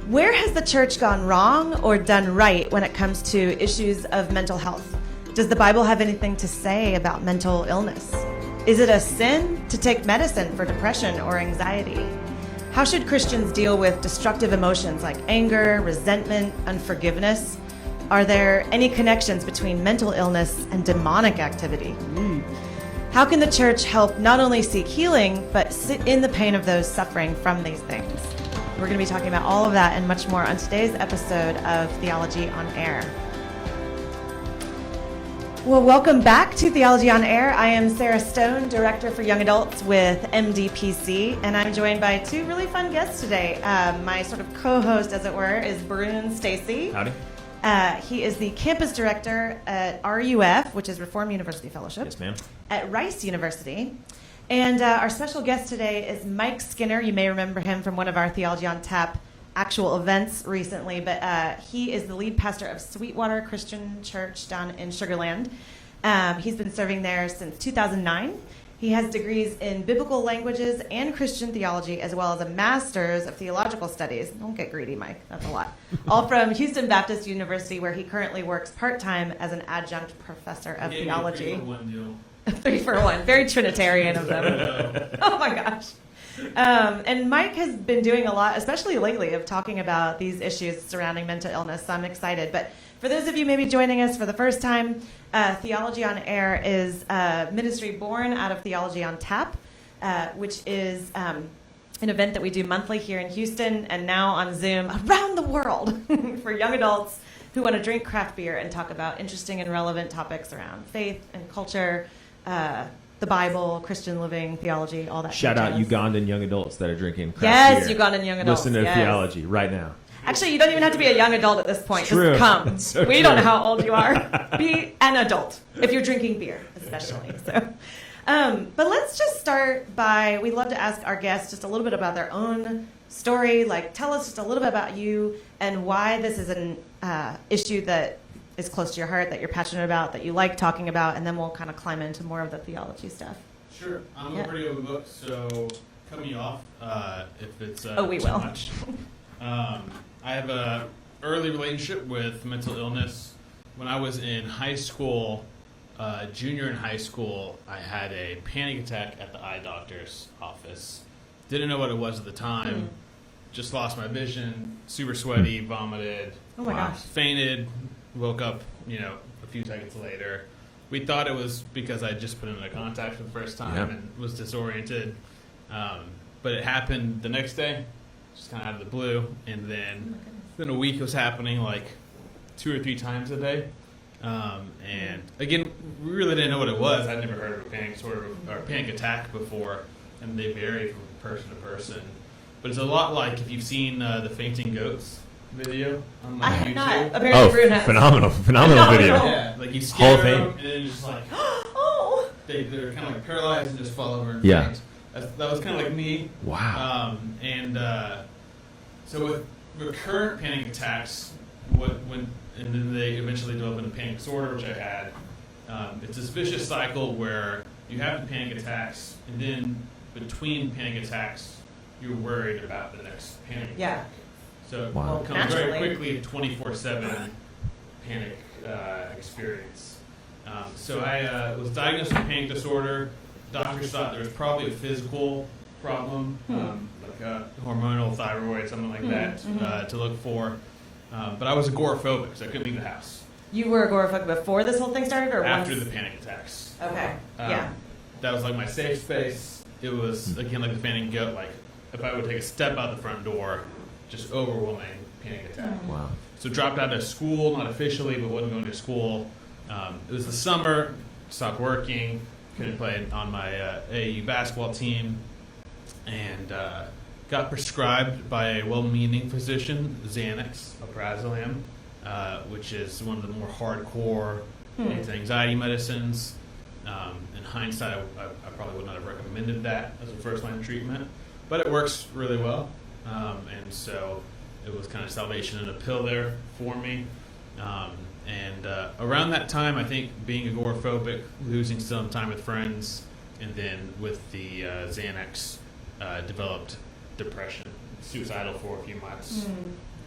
Where has the church gone wrong or done right when it comes to issues of mental health? Does the Bible have anything to say about mental illness? Is it a sin to take medicine for depression or anxiety? How should Christians deal with destructive emotions like anger, resentment, unforgiveness? Are there any connections between mental illness and demonic activity? How can the church help not only seek healing, but sit in the pain of those suffering from these things? We're going to be talking about all of that and much more on today's episode of Theology on Air. Well, welcome back to Theology on Air. I am Sarah Stone, Director for Young Adults with MDPC, and I'm joined by two really fun guests today. My sort of co-host, as it were, is Brune Stacy. Howdy. He is the campus director at RUF, which is Reformed University Fellowship. Yes, ma'am. At Rice University. And our special guest today is Mike Skinner. You may remember him from one of our Theology on Tap actual events recently, but he is the lead pastor of Sweetwater Christian Church down in Sugar Land. He's been serving there since 2009. He has degrees in biblical languages and Christian theology, as well as a master's of theological studies. Don't get greedy, Mike. That's a lot. All from Houston Baptist University, where he currently works part-time as an adjunct professor of theology. 3 for 1. Very Trinitarian of them. Oh, my gosh. And Mike has been doing a lot, especially lately, of talking about these issues surrounding mental illness, so I'm excited. But for those of you maybe joining us for the first time, Theology on Air is a ministry born out of Theology on Tap, which is an event that we do monthly here in Houston and now on Zoom around the world for young adults who want to drink craft beer and talk about interesting and relevant topics around faith and culture, the Bible, Christian living, theology, all that. Shout out Ugandan young adults that are drinking craft Yes, beer. Ugandan young adults. Listen to Theology right now. Actually, you don't even have to be a young adult at this point. True. Just come. So we true. don't know how old you are. Be an adult if you're drinking beer, especially. So, but let's just start by, we love to ask our guests just a little bit about their own story. Like, tell us just a little bit about you and why this is an issue that is close to your heart, that you're passionate about, that you like talking about, and then we'll kind of climb into more of the theology stuff. Sure. I'm a pretty open book, so cut me off if it's we too will. much. I have a early relationship with mental illness. When I was in high school, junior in high school, I had a panic attack at the eye doctor's office. Didn't know what it was at the time. Just lost my vision, super sweaty, vomited, Oh my gosh. fainted, woke up, a few seconds later. We thought it was because I just put in a contact for the first time and was disoriented. But it happened the next day, just kind of out of the blue. And then within a week it was happening like 2 or 3 times a day. And again, we really didn't know what it was. I'd never heard of a panic disorder or a panic attack before. And they vary from person to person. But it's a lot like if you've seen the Fainting Goats video on I have YouTube. not. Apparently, Brune has. Phenomenal video. Yeah, like you Hall of scare Fame. them and then just like Oh. they're kind of like paralyzed and just fall over and Yeah. faint. That was kind of like me. Wow. So with recurrent panic attacks, and then they eventually develop into panic disorder, which I had. It's this vicious cycle where you have the panic attacks, and then between panic attacks, you're worried about the next panic attack. So Wow. it becomes very Naturally. quickly a 24/7 panic experience. So I was diagnosed with panic disorder. Doctors thought there was probably a physical problem, like a hormonal thyroid, something like that, to look for. But I was agoraphobic, so I couldn't leave the house. You were agoraphobic before this whole thing started, or After once? the panic attacks. Okay. Yeah. That was like my safe space. It was, again, like the fainting goat. Like, if I would take a step out the front door, just overwhelming panic attack. Wow. So dropped out of school, not officially, but wasn't going to school. It was the summer, stopped working, couldn't play on my AAU basketball team, and got prescribed by a well-meaning physician, Xanax, alprazolam, which is one of the more hardcore anti-anxiety medicines. In hindsight, I probably would not have recommended that as a first-line treatment, but it works really well. And so it was kind of salvation in a pill there for me. And around that time, I think being agoraphobic, losing some time with friends, and then with the Xanax, developed depression, suicidal for a few months.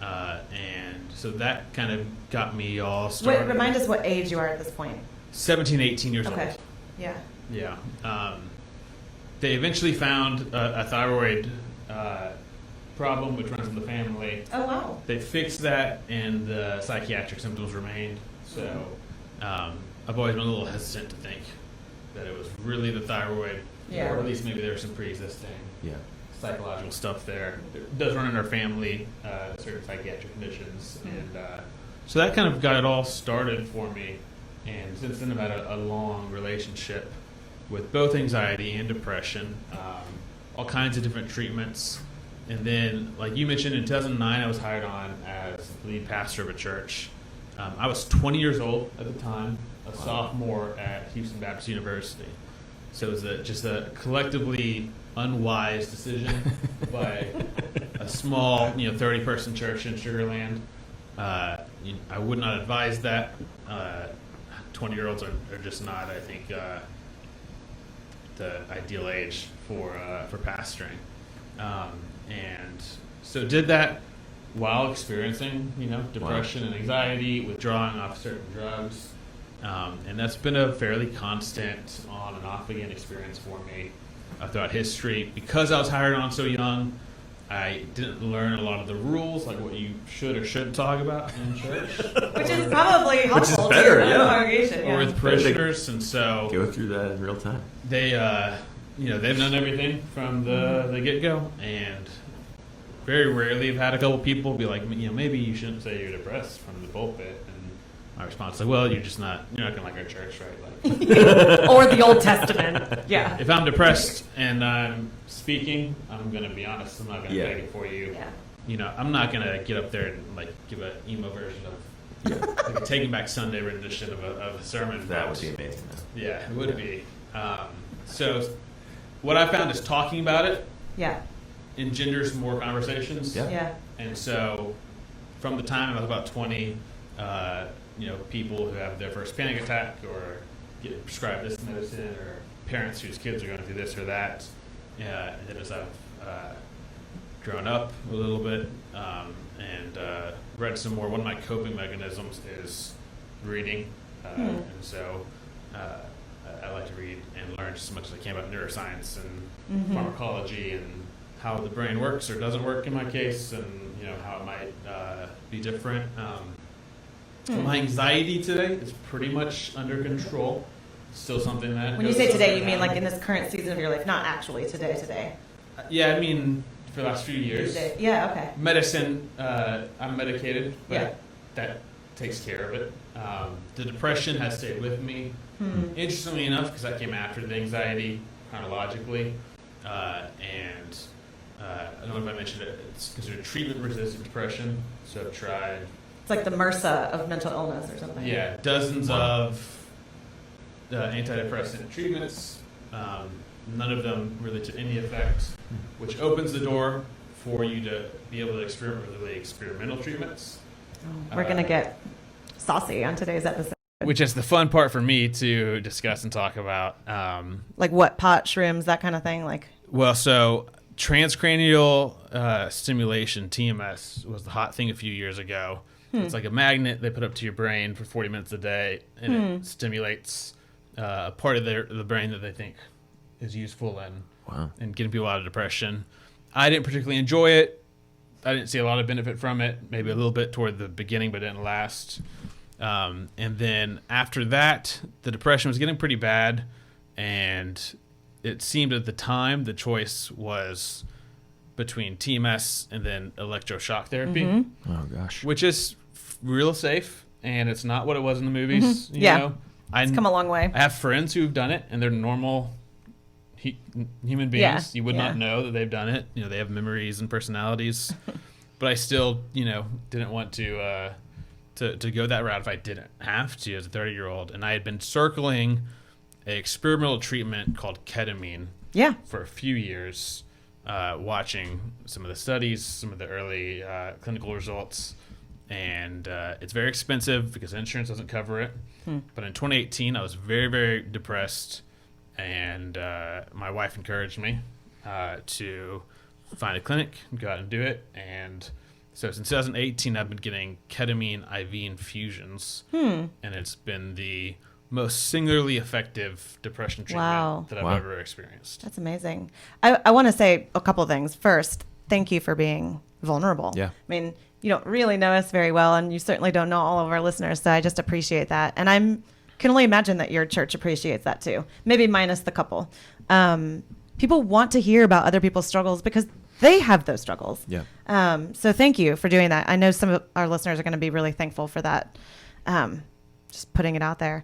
And so that kind of got me all started. Remind us what age you are at this point. 17, 18 years Okay. old. Yeah. Yeah. They eventually found a thyroid problem which runs in the family. Oh, wow. They fixed that, and the psychiatric symptoms remained. So I've always been a little hesitant to think that it was really the thyroid, Yeah. or at least maybe there was some pre-existing psychological stuff there. It does run in our family, certain psychiatric conditions, and so that kind of got it all started for me. And since then, I've had a long relationship with both anxiety and depression, all kinds of different treatments. And then, like you mentioned, in 2009, I was hired on as lead pastor of a church. I was 20 years old at the time, a sophomore at Houston Baptist University. So it was just a collectively unwise decision by a small, 30-person church in Sugar Land. I would not advise that. 20-year-olds are just not, I think, the ideal age for pastoring. And so did that while experiencing, depression and anxiety, withdrawing off certain drugs. And that's been a fairly constant on and off again experience for me throughout history. Because I was hired on so young, I didn't learn a lot of the rules, like what you should or shouldn't talk about in church. Which is probably helpful better, to your yeah. congregation. Or with parishioners, and so Go through that in real time. they, they've known everything from the get-go, and very rarely have had a couple people be like, maybe you shouldn't say you're depressed from the pulpit. And my response is like, well, you're not gonna like our church, right? Like, Or the Old Testament. Yeah. if I'm depressed and I'm speaking, I'm gonna be honest. I'm not gonna beg it for you. Yeah. I'm not gonna get up there and like give an emo version of like a Taking Back Sunday rendition of a sermon. That would be amazing, though. Yeah, it would be. So what I found is talking about it Yeah. engenders more conversations. Yeah. Yeah. And so from the time I was about 20, people who have their first panic attack or get prescribed this medicine, or parents whose kids are going through this or that, and as I've grown up a little bit and read some more, one of my coping mechanisms is reading. And so I like to read and learn just as much as I can about neuroscience and pharmacology and how the brain works or doesn't work in my case, and how it might be different. My anxiety today is pretty much under control. Still something that When you goes say up today, and you mean down. like in this current season of your life, not actually today. Yeah, I mean for the last few years. Yeah, okay. Medicine, I'm medicated, but Yeah. that takes care of it. The depression has stayed with me. Interestingly enough, because that came after the anxiety chronologically, and I don't know if I mentioned it, it's considered treatment-resistant depression, so I've tried, It's like the MRSA of mental illness or something. dozens of antidepressant treatments, none of them really to any effect, which opens the door for you to be able to experiment with really experimental treatments. We're going to get saucy on today's episode. Which is the fun part for me to discuss and talk about. Like what, pot, shrooms, that kind of thing? Well, so transcranial stimulation, TMS, was the hot thing a few years ago. It's like a magnet they put up to your brain for 40 minutes a day, and it stimulates a part of the brain that they think is useful in getting people out of depression. I didn't particularly enjoy it. I didn't see a lot of benefit from it, maybe a little bit toward the beginning, but didn't last. And then after that, the depression was getting pretty bad, and it seemed at the time the choice was between TMS and then electroshock therapy, Oh, gosh. which is real safe, and it's not what it was in the movies. You Yeah. know? It's come a long way. I have friends who've done it, and they're normal human beings. Yeah, You would yeah. not know that they've done it. They have memories and personalities. But I still, didn't want to go that route if I didn't have to as a 30-year-old. And I had been circling an experimental treatment called ketamine Yeah. for a few years, watching some of the studies, some of the early clinical results. And it's very expensive because insurance doesn't cover it. But in 2018, I was very, very depressed. And my wife encouraged me to find a clinic, go out and do it. And So since 2018, I've been getting ketamine IV infusions, and it's been the most singularly effective depression treatment that I've ever experienced. That's amazing. I want to say a couple of things. First, thank you for being vulnerable. Yeah. I mean, you don't really know us very well, and you certainly don't know all of our listeners, so I just appreciate that. And can only imagine that your church appreciates that too, maybe minus the couple. People want to hear about other people's struggles because they have those struggles. Yeah. So thank you for doing that. I know some of our listeners are going to be really thankful for that. Just putting it out there.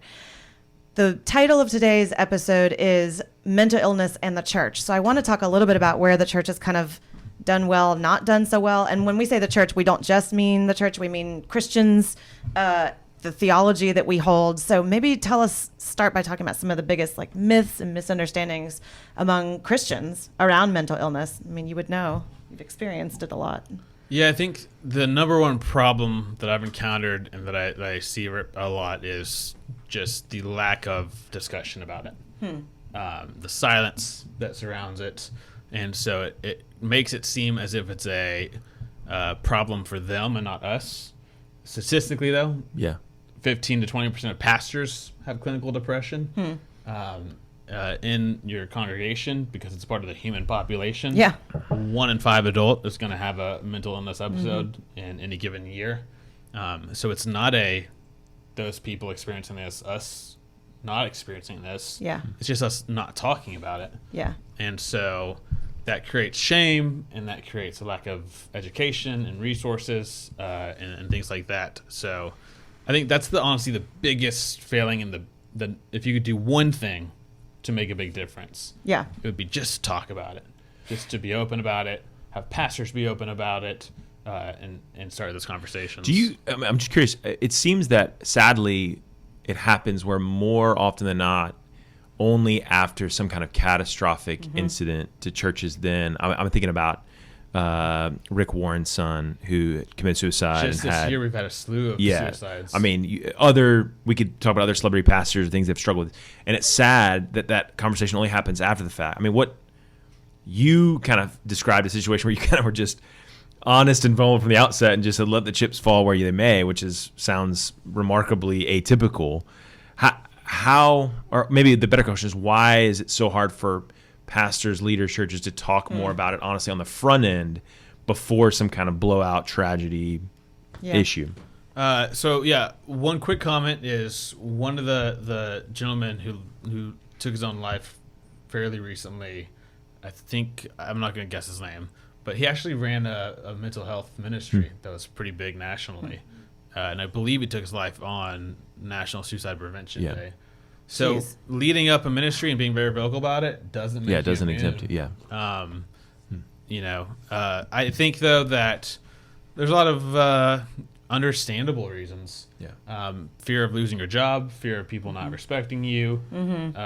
The title of today's episode is Mental Illness and the Church. So I want to talk a little bit about where the church has kind of done well, not done so well. And when we say the church, we don't just mean the church, we mean Christians, the theology that we hold. So maybe start by talking about some of the biggest like myths and misunderstandings among Christians around mental illness. I mean, you would know, you've experienced it a lot. Yeah, I think the number one problem that I've encountered and that I see a lot is just the lack of discussion about it. The silence that surrounds it. And so it makes it seem as if it's a problem for them and not us. Statistically, though, 15 to 20% of pastors have clinical depression in your congregation because it's part of the human population. 1 in 5 adult is going to have a mental illness episode in any given year. So it's not those people experiencing this, us not experiencing this. It's just us not talking about it. And so that creates shame, and that creates a lack of education and resources and things like that. So I think that's honestly the biggest failing in the if you could do one thing to make a big difference, it would be just talk about it, just to be open about it, have pastors be open about it, and start those conversations. I'm just curious. It seems that sadly it happens where more often than not, only after some kind of catastrophic incident to churches. Then I'm thinking about Rick Warren's son who committed suicide. Just this year we've had a slew of suicides. I mean, we could talk about other celebrity pastors, things they've struggled with. And it's sad that conversation only happens after the fact. I mean, what you kind of described a situation where you kind of were just honest and vulnerable from the outset and just let the chips fall where they may, which sounds remarkably atypical. How, or maybe the better question is, why is it so hard for pastors, leaders, churches to talk more about it honestly on the front end before some kind of blowout tragedy issue? One quick comment is one of the gentlemen who took his own life fairly recently, I think, I'm not going to guess his name, but he actually ran a mental health ministry that was pretty big nationally. And I believe he took his life on National Suicide Prevention Day. So leading up a ministry and being very vocal about it doesn't make it doesn't exempt you. I think though that there's a lot of understandable reasons. Fear of losing your job, fear of people not respecting you, things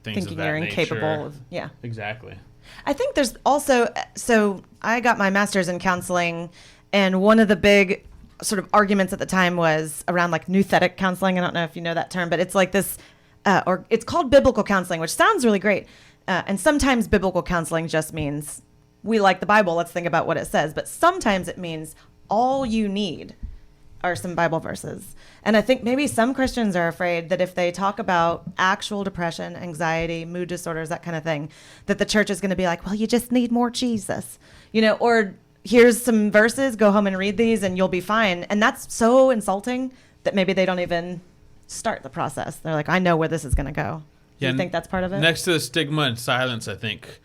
thinking of that you're nature. incapable of Exactly. I think there's also, so I got my master's in counseling, and one of the big sort of arguments at the time was around like nouthetic counseling. I don't know if you know that term, but it's like this, or it's called biblical counseling, which sounds really great. And sometimes biblical counseling just means we like the Bible, let's think about what it says. But sometimes it means all you need are some Bible verses. And I think maybe some Christians are afraid that if they talk about actual depression, anxiety, mood disorders, that kind of thing, that the church is going to be like, well, you just need more Jesus, or here's some verses, go home and read these and you'll be fine. And that's so insulting that maybe they don't even start the process. They're like, I know where this is going to go. Do you think that's part of it? Next to the stigma and silence, I think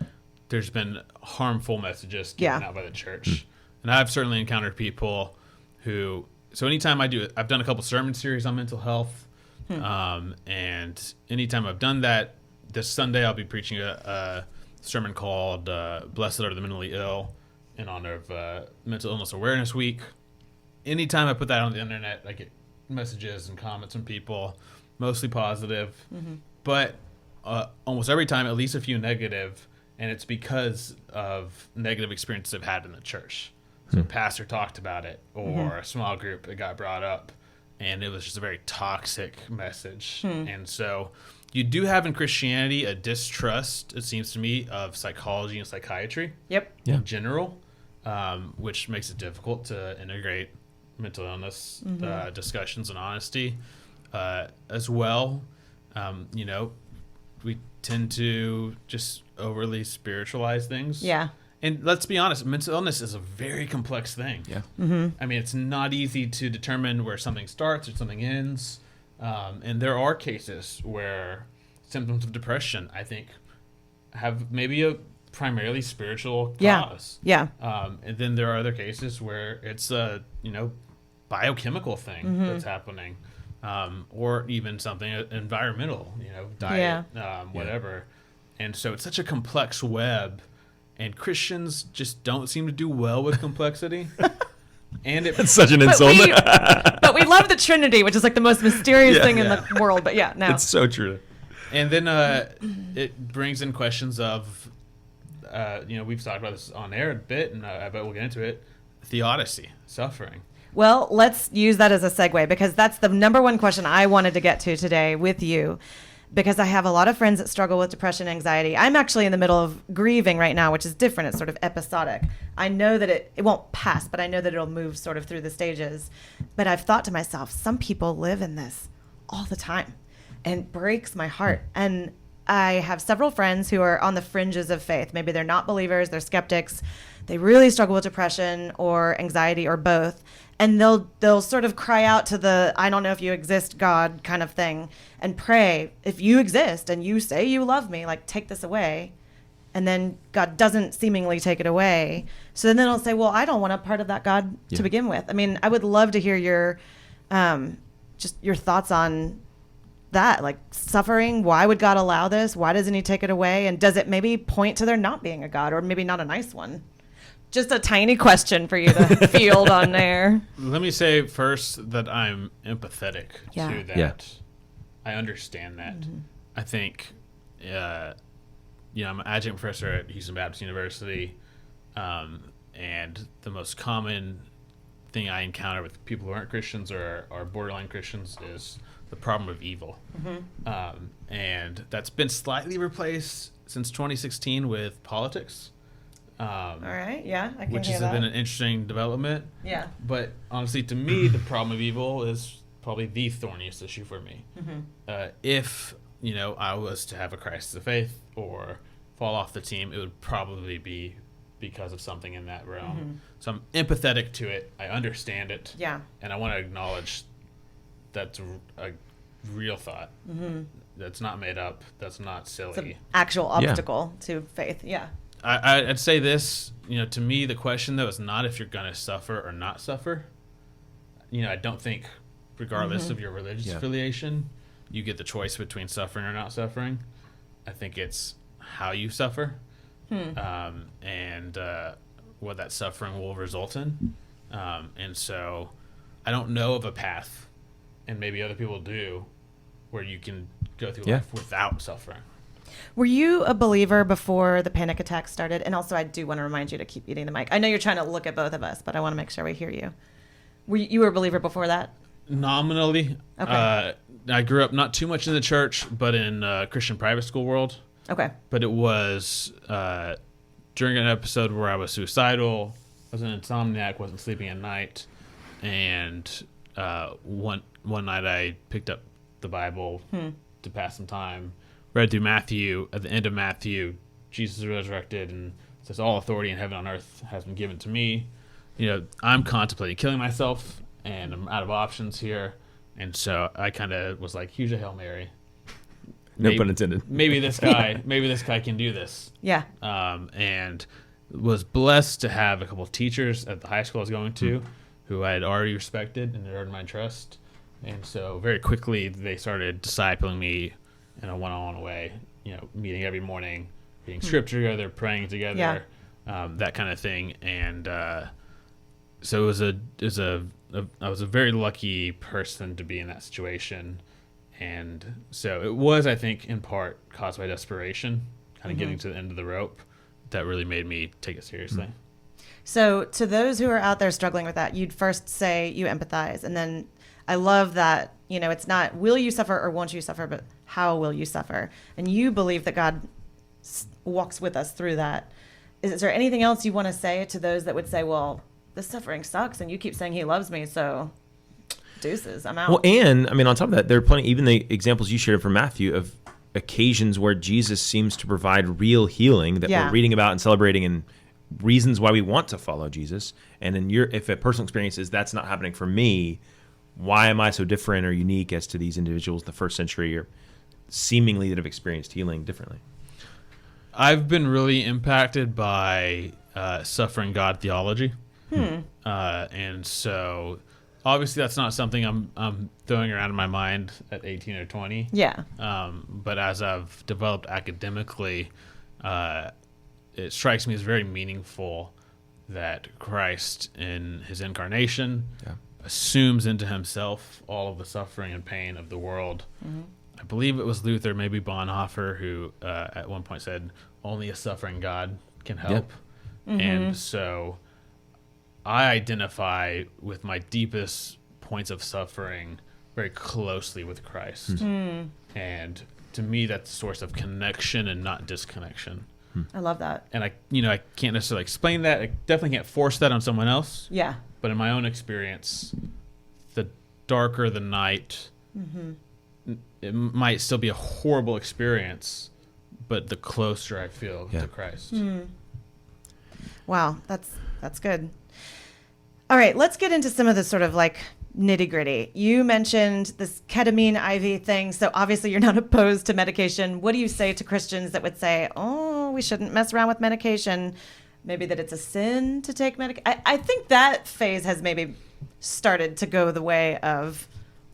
there's been harmful messages given out by the church. And I've certainly encountered people who, so anytime I've done a couple sermon series on mental health. And anytime I've done that, this Sunday I'll be preaching a sermon called Blessed Are the Mentally Ill, in honor of Mental Illness Awareness Week. Anytime I put that on the internet, I get messages and comments from people, mostly positive, but almost every time, at least a few negative, and it's because of negative experiences I've had in the church. So a pastor talked about it, or a small group, it got brought up, and it was just a very toxic message. And so you do have in Christianity a distrust, it seems to me, of psychology and psychiatry in general. which makes it difficult to integrate mental illness discussions and honesty as well. We tend to just overly spiritualize things. Yeah. And let's be honest, mental illness is a very complex thing. Yeah. I mean, it's not easy to determine where something starts or something ends. And there are cases where symptoms of depression, I think, have maybe a primarily spiritual cause. Yeah. And then there are other cases where it's a, biochemical thing that's happening. Or even something environmental, diet, whatever. And so it's such a complex web. And Christians just don't seem to do well with complexity. And It's such an insult. But we love the Trinity, which is like the most mysterious thing in the world. But no. It's so true. And then it brings in questions of, we've talked about this on air a bit, and I bet we'll get into it, Theodicy, suffering. Well, let's use that as a segue, because that's the number one question I wanted to get to today with you, because I have a lot of friends that struggle with depression and anxiety. I'm actually in the middle of grieving right now, which is different. It's sort of episodic. I know that it won't pass, but I know that it'll move sort of through the stages. But I've thought to myself, some people live in this all the time, and it breaks my heart. And I have several friends who are on the fringes of faith. Maybe they're not believers, they're skeptics. They really struggle with depression or anxiety or both. And they'll sort of cry out to the I don't know if you exist God kind of thing and pray, if you exist and you say you love me, like take this away. And then God doesn't seemingly take it away. So then they'll say, well, I don't want a part of that God to begin with. I mean, I would love to hear your just your thoughts on that, like suffering. Why would God allow this? Why doesn't he take it away? And does it maybe point to there not being a God, or maybe not a nice one? Just a tiny question for you to field on there. Let me say first that I'm empathetic to that. Yeah. I understand that. I think, I'm an adjunct professor at Houston Baptist University, and the most common thing I encounter with people who aren't Christians or are borderline Christians is the problem of evil. And that's been slightly replaced since 2016 with politics. All right, I can which hear has that. been an interesting development. Yeah. But honestly, to me, the problem of evil is probably the thorniest issue for me. If I was to have a crisis of faith or fall off the team, it would probably be because of something in that realm. So I'm empathetic to it. I understand it. Yeah. And I want to acknowledge that's a real thought. That's not made up. That's not silly. It's an actual obstacle to faith. Yeah. I'd say this, to me, the question, though, is not if you're going to suffer or not suffer. I don't think, regardless of your religious affiliation, you get the choice between suffering or not suffering. I think it's how you suffer and what that suffering will result in. And so I don't know of a path, and maybe other people do, where you can go through life without suffering. Were you a believer before the panic attack started? And also, I do want to remind you to keep eating the mic. I know you're trying to look at both of us, but I want to make sure we hear you. You were a believer before that? Nominally. Okay. I grew up not too much in the church, but in Christian private school world. Okay. But it was during an episode where I was suicidal, I was an insomniac, wasn't sleeping at night, and one night I picked up the Bible to pass some time, read through Matthew. At the end of Matthew, Jesus is resurrected and says, all authority in heaven and on earth has been given to me. I'm contemplating killing myself, and I'm out of options here. And so I kind of was like, here's a Hail Mary. No pun intended. Maybe this guy can do this. Yeah. And was blessed to have a couple of teachers at the high school I was going to who I had already respected and had earned my trust. And so very quickly they started discipling me in a one-on-one way, meeting every morning, reading scripture together, praying together, that kind of thing. And so I was a very lucky person to be in that situation. And so it was, I think, in part caused by desperation, kind of getting to the end of the rope, that really made me take it seriously. So to those who are out there struggling with that, you'd first say you empathize. And then I love that, it's not will you suffer or won't you suffer, but how will you suffer? And you believe that God walks with us through that. is there anything else you want to say to those that would say, well, this suffering sucks and you keep saying he loves me, so deuces, I'm out. Well, and I mean, on top of that, there are plenty, even the examples you shared from Matthew of occasions where Jesus seems to provide real healing that we're reading about and celebrating, and reasons why we want to follow Jesus. And if a personal experience is that's not happening for me, why am I so different or unique as to these individuals in the first century or seemingly that have experienced healing differently? I've been really impacted by Suffering God theology. And so obviously that's not something I'm throwing around in my mind at 18 or 20. Yeah. But as I've developed academically, it strikes me as very meaningful that Christ in his incarnation assumes into himself all of the suffering and pain of the world. I believe it was Luther, maybe Bonhoeffer, who at one point said, only a suffering God can help. And so I identify with my deepest points of suffering very closely with Christ. And to me, that's a source of connection and not disconnection. I love that. And I can't necessarily explain that. I definitely can't force that on someone else. Yeah. But in my own experience, the darker the night, it might still be a horrible experience, but the closer I feel to Christ. Wow, that's good. All right, let's get into some of the sort of like nitty gritty. You mentioned this ketamine IV thing, so obviously you're not opposed to medication. What do you say to Christians that would say, oh, we shouldn't mess around with medication? Maybe that it's a sin to take medication. I think that phase has maybe started to go the way of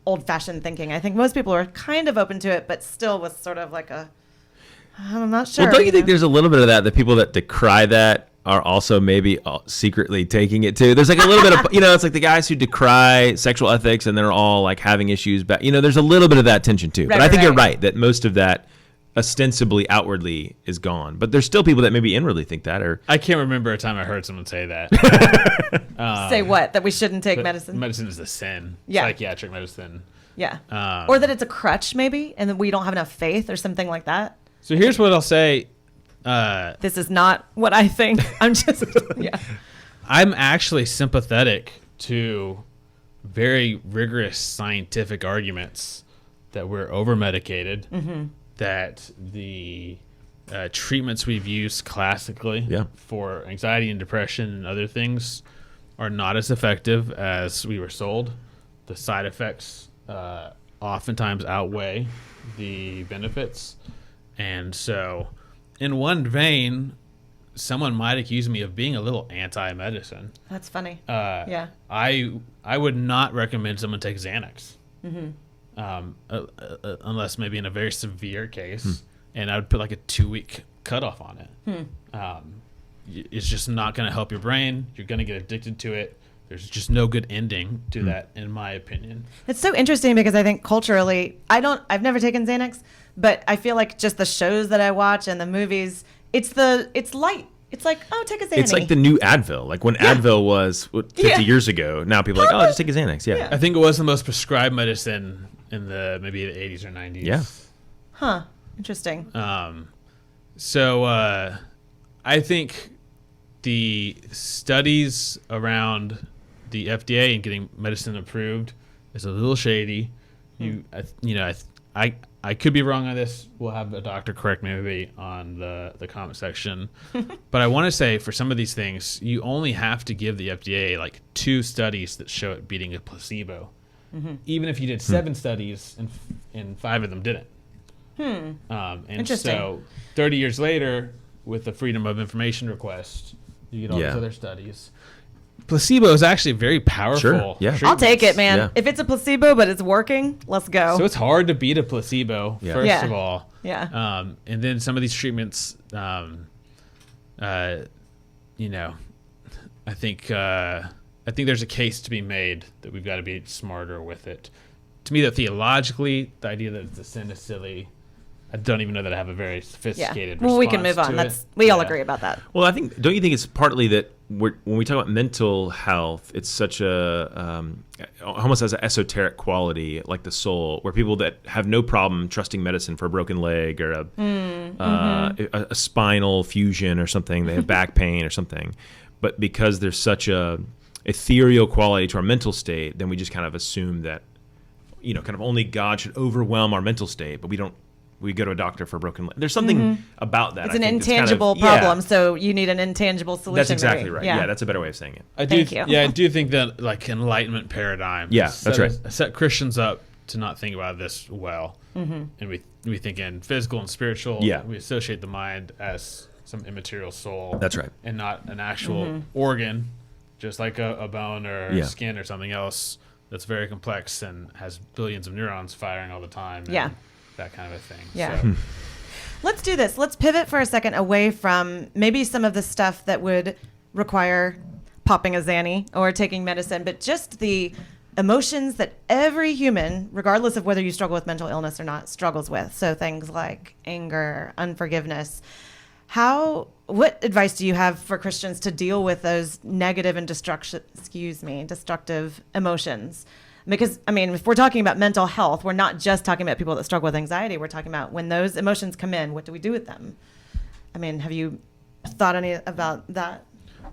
old-fashioned thinking. I think most people are kind of open to it, but still with sort of like I'm not sure. Well, don't you think there's a little bit of that? The people that decry that are also maybe secretly taking it too. There's like a little bit of, it's like the guys who decry sexual ethics and they're all like having issues. But, there's a little bit of that tension too. But I think you're right that most of that ostensibly outwardly is gone. But there's still people that maybe inwardly think that. Or I can't remember a time I heard someone say that. Say what? That we shouldn't take medicine? Medicine is a sin. Yeah. Psychiatric medicine. Yeah. Or that it's a crutch maybe and that we don't have enough faith or something like that. So here's what I'll say. This is not what I think. I'm just, I'm actually sympathetic to very rigorous scientific arguments that we're over-medicated, that the treatments we've used classically for anxiety and depression and other things are not as effective as we were sold. The side effects oftentimes outweigh the benefits. And so in one vein, someone might accuse me of being a little anti-medicine. That's funny. I would not recommend someone take Xanax, unless maybe in a very severe case, and I would put like a 2-week cutoff on it. It's just not going to help your brain. You're going to get addicted to it. There's just no good ending to that, in my opinion. It's so interesting because I think culturally, I've never taken Xanax, but I feel like just the shows that I watch and the movies, it's light. It's like, oh, take a Xanax. It's like the new Advil. Like when Advil was 50 years ago, now people are like, oh, just take a Xanax. Yeah. I think it was the most prescribed medicine in maybe the 80s or 90s. Yeah. Huh. Interesting. So I think the studies around the FDA and getting medicine approved is a little shady. I could be wrong on this. We'll have a doctor correct me maybe on the comment section. But I want to say for some of these things, you only have to give the FDA like 2 studies that show it beating a placebo. Even if you did 7 studies and 5 of them didn't. And Interesting. so 30 years later, with the Freedom of Information request, you get all these other studies. Placebo is actually very powerful. Sure, yeah. I'll take it, man. Yeah. If it's a placebo but it's working, let's go. So it's hard to beat a placebo, first of all. Yeah. And then some of these treatments, I think there's a case to be made that we've got to be smarter with it. To me, that theologically, the idea that it's a sin is silly. I don't even know that I have a very sophisticated response. Well, we can move on. to it. We all agree about that. Well, don't you think it's partly that when we talk about mental health, it's such a almost has an esoteric quality, like the soul, where people that have no problem trusting medicine for a broken leg or a spinal fusion or something, they have back pain or something, but because there's such a ethereal quality to our mental state, then we just kind of assume that, kind of only God should overwhelm our mental state, but we go to a doctor for a broken leg. There's something about that. It's an intangible problem, so you need an intangible solution. That's exactly maybe. right. Yeah. That's a better way of saying it. Thank you. Yeah, I do think that like Enlightenment paradigm. That's right. Set Christians up to not think about this well, and we think in physical and spiritual. Yeah. We associate the mind as some immaterial soul. That's right. And not an actual organ, just like a bone or skin or something else that's very complex and has billions of neurons firing all the time. And that kind of a thing. Yeah. So. Let's do this. Let's pivot for a second away from maybe some of the stuff that would require popping a Xanny or taking medicine, but just the emotions that every human, regardless of whether you struggle with mental illness or not, struggles with. So things like anger, unforgiveness. What advice do you have for Christians to deal with those negative and destructive emotions? Because, if we're talking about mental health, we're not just talking about people that struggle with anxiety. We're talking about when those emotions come in, what do we do with them? Have you thought any about that?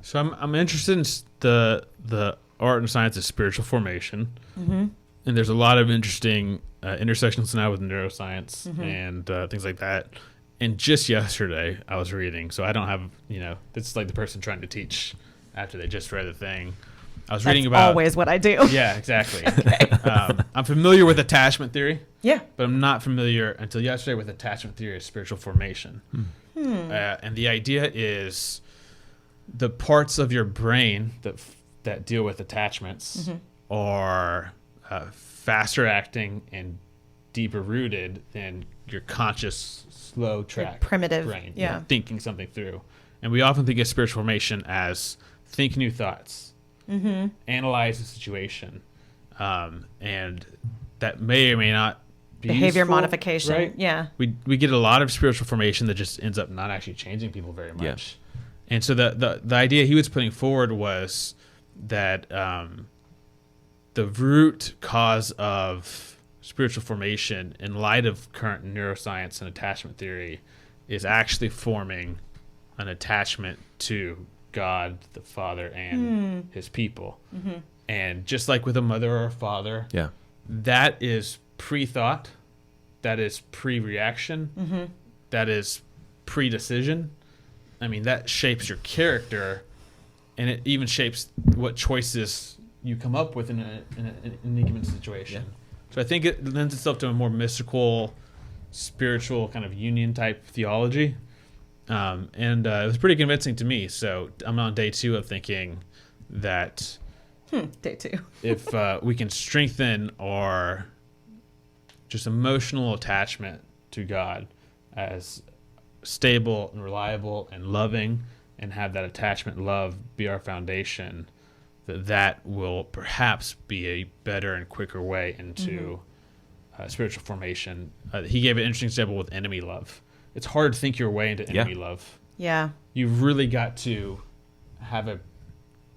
So I'm interested in the art and science of spiritual formation. And there's a lot of interesting intersections now with neuroscience and things like that. And just yesterday I was reading, so I don't have, it's like the person trying to teach after they just read the thing. I was reading about always what I do. Yeah, exactly. I'm familiar with attachment theory. Yeah. But I'm not familiar until yesterday with attachment theory of spiritual formation. And the idea is the parts of your brain that deal with attachments are faster acting and deeper rooted than your conscious, slow track primitive brain. Yeah. Thinking something through. And we often think of spiritual formation as think new thoughts. Analyze the situation, and that may or may not be behavior useful, modification. Right? Yeah, we get a lot of spiritual formation that just ends up not actually changing people very much. And so the idea he was putting forward was that the root cause of spiritual formation, in light of current neuroscience and attachment theory, is actually forming an attachment to God, the Father, and his people. And just like with a mother or a father, that is pre-thought, that is pre-reaction, that is pre-decision. That shapes your character, and it even shapes what choices you come up with in any given situation. So I think it lends itself to a more mystical, spiritual kind of union type theology. And it was pretty convincing to me. So I'm on day 2 of thinking that day 2. if we can strengthen our just emotional attachment to God as stable and reliable and loving, and have that attachment and love be our foundation, that will perhaps be a better and quicker way into spiritual formation. He gave an interesting example with enemy love. It's hard to think your way into enemy love. Yeah. You've really got to have a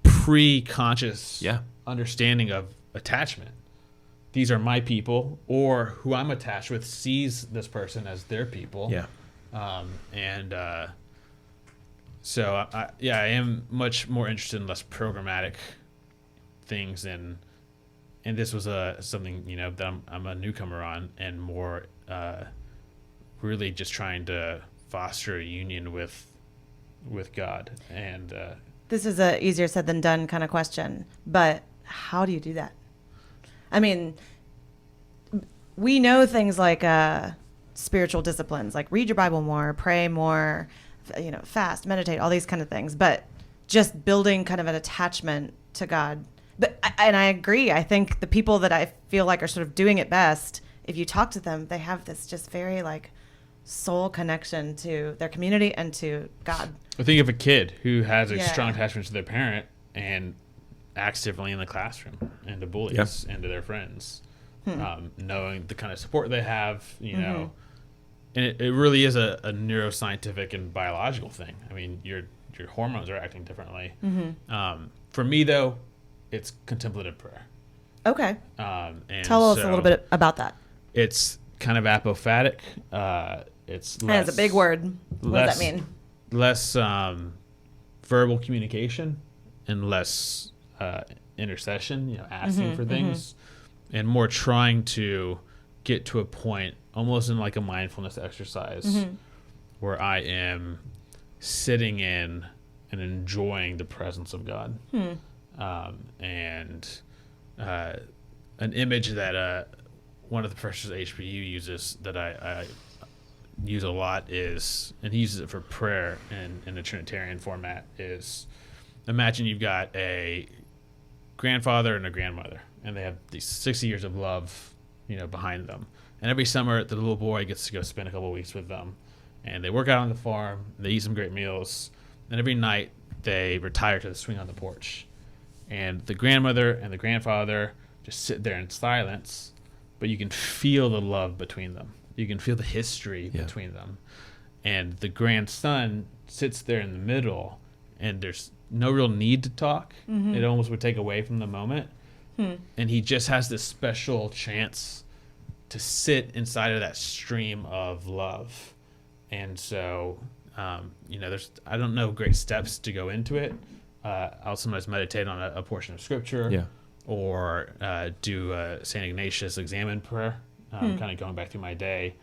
pre-conscious understanding of attachment. These are my people, or who I'm attached with sees this person as their people. So I am much more interested in less programmatic things, and this was something that I'm a newcomer on, and more really just trying to foster a union with God. And this is a easier said than done kind of question, but how do you do that? We know things like spiritual disciplines, like read your Bible more, pray more, fast, meditate, all these kind of things, but just building kind of an attachment to God. And I agree. I think the people that I feel like are sort of doing it best, if you talk to them, they have this just very soul connection to their community and to God. I think of a kid who has a strong attachment to their parent and acts differently in the classroom and to bullies and to their friends, knowing the kind of support they have, and it really is a neuroscientific and biological thing. Your your hormones are acting differently. Mm-hmm. For me, though, it's contemplative prayer. Okay. And Tell us a little bit about that. It's kind of apophatic. It's less, That's a big word. What does that mean? Less verbal communication and less intercession, asking for things, and more trying to get to a point, almost in like a mindfulness exercise, where I am sitting in and enjoying the presence of God. And an image that one of the professors at HBU uses that I use a lot is, and he uses it for prayer in a Trinitarian format, is imagine you've got a grandfather and a grandmother, and they have these 60 years of love, behind them. And every summer, the little boy gets to go spend a couple of weeks with them, and they work out on the farm. They eat some great meals, and every night they retire to the swing on the porch. And the grandmother and the grandfather just sit there in silence, but you can feel the love between them. You can feel the history between them. And the grandson sits there in the middle, and there's no real need to talk. It almost would take away from the moment. And he just has this special chance to sit inside of that stream of love. And so, there's, I don't know great steps to go into it. I'll sometimes meditate on a portion of scripture, or do a St. Ignatius examine prayer, kind of going back through my day,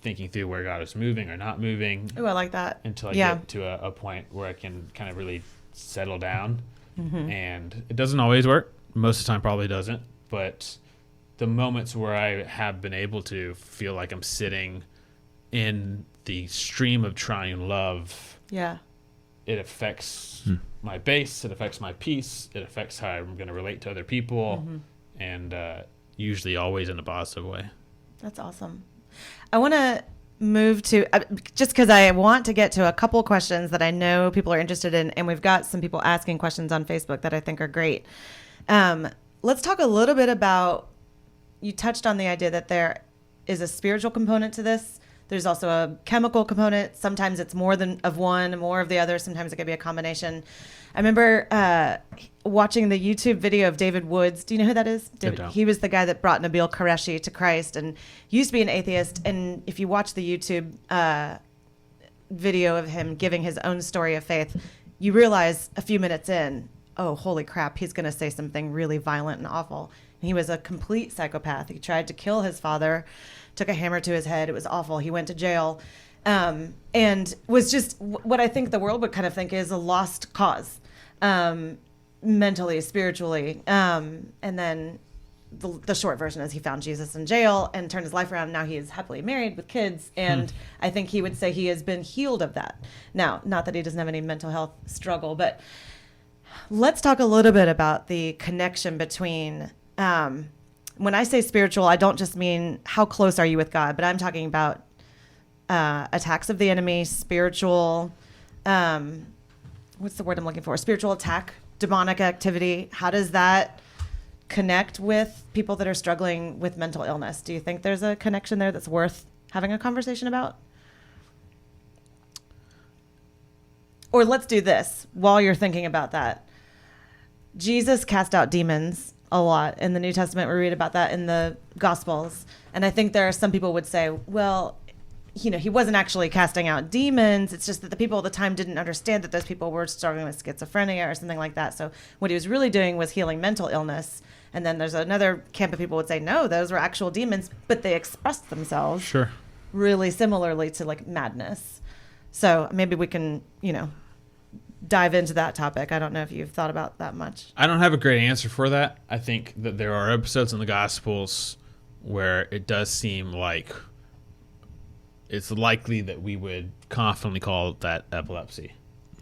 thinking through where God is moving or not moving. Oh, I like that. Until I get to a point where I can kind of really settle down. And it doesn't always work. Most of the time probably doesn't. But the moments where I have been able to feel like I'm sitting in the stream of triune love, it affects my base, it affects my peace, it affects how I'm going to relate to other people, and usually always in a positive way. That's awesome. I want to move to, just because I want to get to a couple questions that I know people are interested in, and we've got some people asking questions on Facebook that I think are great. Let's talk a little bit about, you touched on the idea that there is a spiritual component to this. There's also a chemical component. Sometimes it's more of one, more of the other. Sometimes it could be a combination. I remember watching the YouTube video of David Woods. Do you know who that is? He was the guy that brought Nabil Qureshi to Christ, and used to be an atheist. And if you watch the YouTube video of him giving his own story of faith, you realize a few minutes in, oh, holy crap, he's going to say something really violent and awful. And he was a complete psychopath. He tried to kill his father, took a hammer to his head. It was awful. He went to jail, and was just what I think the world would kind of think is a lost cause, mentally, spiritually. And then the short version is he found Jesus in jail and turned his life around. Now he is happily married with kids. And I think he would say he has been healed of that. Now, not that he doesn't have any mental health struggle, but let's talk a little bit about the connection between, when I say spiritual, I don't just mean how close are you with God, but I'm talking about attacks of the enemy, spiritual, what's the word I'm looking for? Spiritual attack, demonic activity. How does that connect with people that are struggling with mental illness? Do you think there's a connection there that's worth having a conversation about? Or let's do this while you're thinking about that. Jesus cast out demons a lot in the New Testament. We read about that in the Gospels. And I think there are some people would say, well, he wasn't actually casting out demons. It's just that the people at the time didn't understand that those people were struggling with schizophrenia or something like that. So what he was really doing was healing mental illness. And then there's another camp of people would say, no, those were actual demons, but they expressed themselves really similarly to like madness. So maybe we can, dive into that topic. I don't know if you've thought about that much. I don't have a great answer for that. I think that there are episodes in the Gospels where it does seem like it's likely that we would confidently call that epilepsy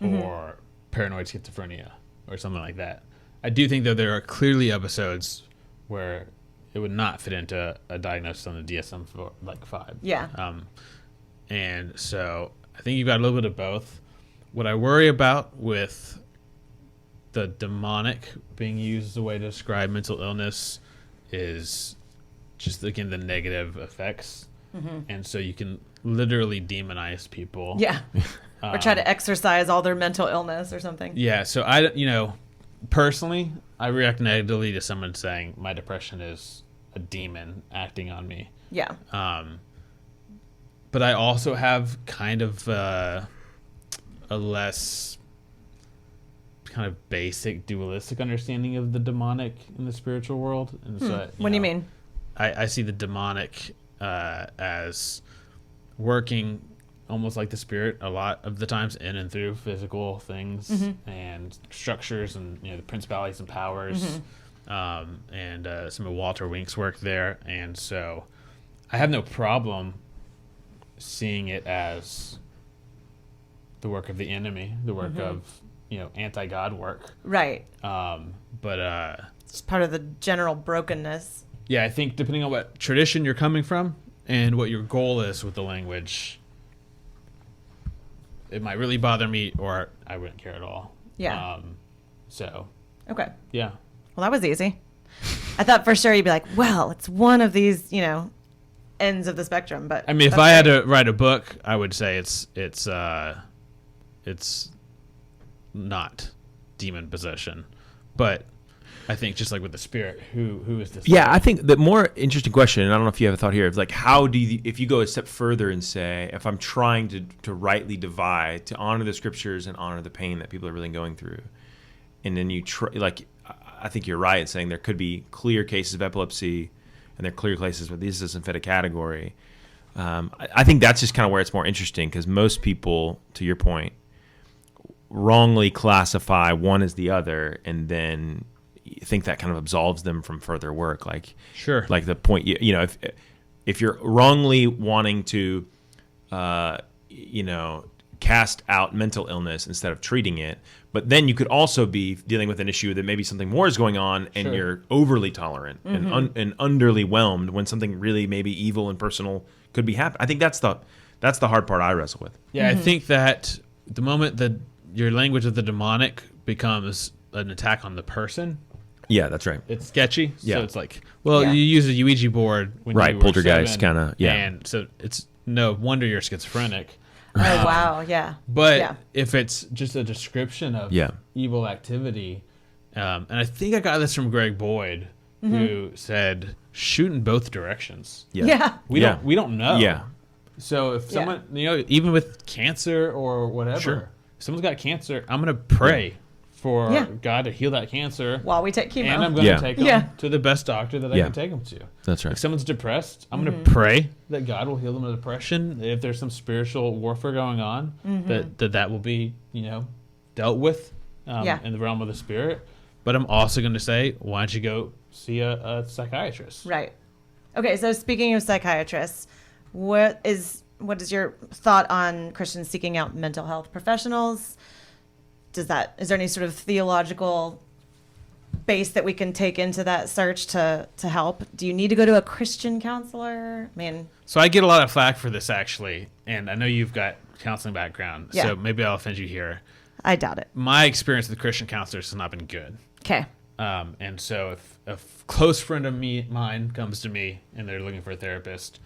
or paranoid schizophrenia or something like that. I do think that there are clearly episodes where it would not fit into a diagnosis on the DSM-5. Yeah. And so I think you've got a little bit of both. What I worry about with the demonic being used as a way to describe mental illness is just, again, the negative effects. And so you can literally demonize people. Yeah. Or try to exercise all their mental illness or something. Yeah, so personally, I react negatively to someone saying my depression is a demon acting on me. Yeah. But I also have kind of a less kind of basic dualistic understanding of the demonic in the spiritual world. And so, What do you mean? I see the demonic as working almost like the spirit a lot of the times in and through physical things and structures and the principalities and powers and some of Walter Wink's work there. And so I have no problem seeing it as the work of the enemy, the work of anti-God work. Right. But it's part of the general brokenness. yeah, I think depending on what tradition you're coming from and what your goal is with the language, it might really bother me, or I wouldn't care at all. Yeah. So. Okay. Yeah. Well, that was easy. I thought for sure you'd be like, well, it's one of these, ends of the spectrum. But I mean, if I had to write a book, I would say it's not demon possession, but I think just like with the spirit, who is this? Yeah, I think the more interesting question, and I don't know if you have a thought here, is like, how do you, if you go a step further and say, if I'm trying to rightly divide, to honor the scriptures and honor the pain that people are really going through, and then you I think you're right in saying there could be clear cases of epilepsy, and there are clear cases where this doesn't fit a category. I think that's just kind of where it's more interesting, because most people, to your point, wrongly classify one as the other, and then think that kind of absolves them from further work. Like, Sure. Like the point, if you're wrongly wanting to, cast out mental illness instead of treating it, but then you could also be dealing with an issue that maybe something more is going on, and Sure. you're overly tolerant and underly whelmed when something really maybe evil and personal could be happening. I think that's the hard part I wrestle with. Yeah, I think that the moment that your language of the demonic becomes an attack on the person, Yeah, that's right. it's sketchy. Yeah. So it's like, well, Yeah. you use a Ouija board when Right, you were poltergeist 7, kinda, yeah. And so it's no wonder you're schizophrenic. Oh, wow. Yeah. But Yeah. if it's just a description of Yeah. evil activity, and I think I got this from Greg Boyd, who said, shoot in both directions. Yeah. We don't know. Yeah. So if Yeah. someone, even with cancer or whatever, Sure. if someone's got cancer, I'm going to pray for Yeah. God to heal that cancer. While we take chemo. And I'm going to Yeah. take them Yeah. to the best doctor that I Yeah. can take them to. That's right. If someone's depressed, I'm going to pray that God will heal them of depression. If there's some spiritual warfare going on, that will be, dealt with Yeah. in the realm of the spirit. But I'm also going to say, why don't you go see a psychiatrist? Right. Okay, so speaking of psychiatrists, what is your thought on Christians seeking out mental health professionals? Is there any sort of theological base that we can take into that search to help? Do you need to go to a Christian counselor? I mean, So I get a lot of flack for this, actually, and I know you've got counseling background, Yeah. so maybe I'll offend you here. I doubt it. My experience with Christian counselors has not been good. Okay. And so if a close friend of mine comes to me and they're looking for a therapist,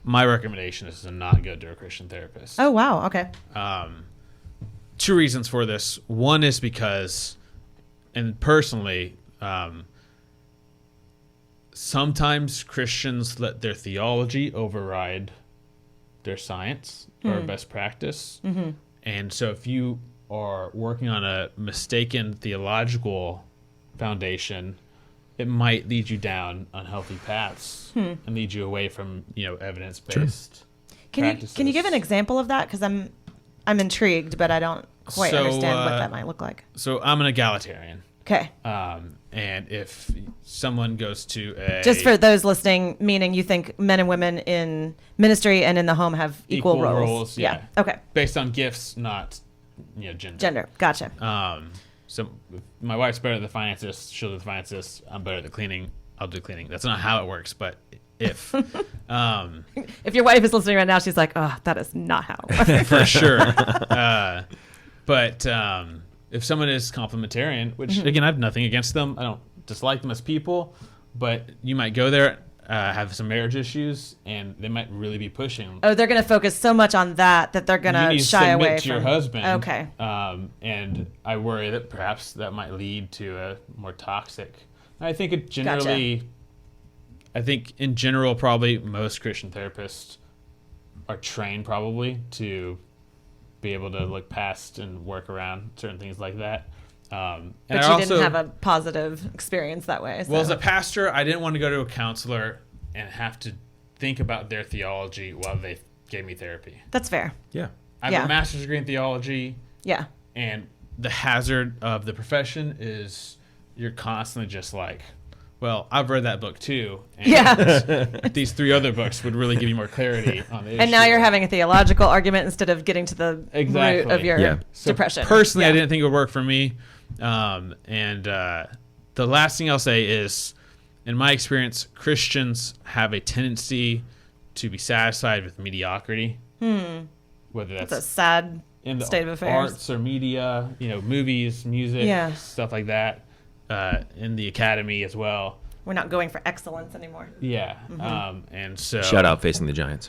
my recommendation is to not go to a Christian therapist. Oh, wow. Okay. Two reasons for this. One is because, and personally, sometimes Christians let their theology override their science or best practice. And so if you are working on a mistaken theological foundation, it might lead you down unhealthy paths and lead you away from, evidence-based practices. Can you give an example of that? Because I'm intrigued, but I don't quite understand what that might look like. So I'm an egalitarian. Okay. And if someone goes to Just for those listening, meaning you think men and women in ministry and in the home have equal roles. yeah. Okay. Based on gifts, not Gender. Gotcha. So if my wife's better at the finances, she'll do the finances. I'm better at the cleaning, I'll do cleaning. That's not how it works, but if If your wife is listening right now, she's like, "Oh, that is not how." it works." for sure. But if someone is complementarian, which again I have nothing against them, I don't dislike them as people, but you might go there. have some marriage issues, and they might really be pushing. Oh, they're going to focus so much on that they're going You need to shy away to from your husband. Okay. And I worry that perhaps that might lead to a more toxic. I think it generally. Gotcha. I think in general, probably most Christian therapists are trained probably to be able to look past and work around certain things like that. But you didn't have a positive experience that way. So. Well, as a pastor, I didn't want to go to a counselor and have to think about their theology while they gave me therapy. That's fair. Yeah. I have a master's degree in theology. Yeah. And the hazard of the profession is you're constantly just like, well, I've read that book too. And these 3 other books would really give you more clarity on the issue. And now you're having a theological argument instead of getting to the root of your depression. Personally, I didn't think it would work for me. The last thing I'll say is, in my experience, Christians have a tendency to be satisfied with mediocrity. Whether that's a sad in the state of affairs. Arts or media, movies, music, stuff like that. In the academy as well. We're not going for excellence anymore. Yeah. And so Shout out Facing the Giants.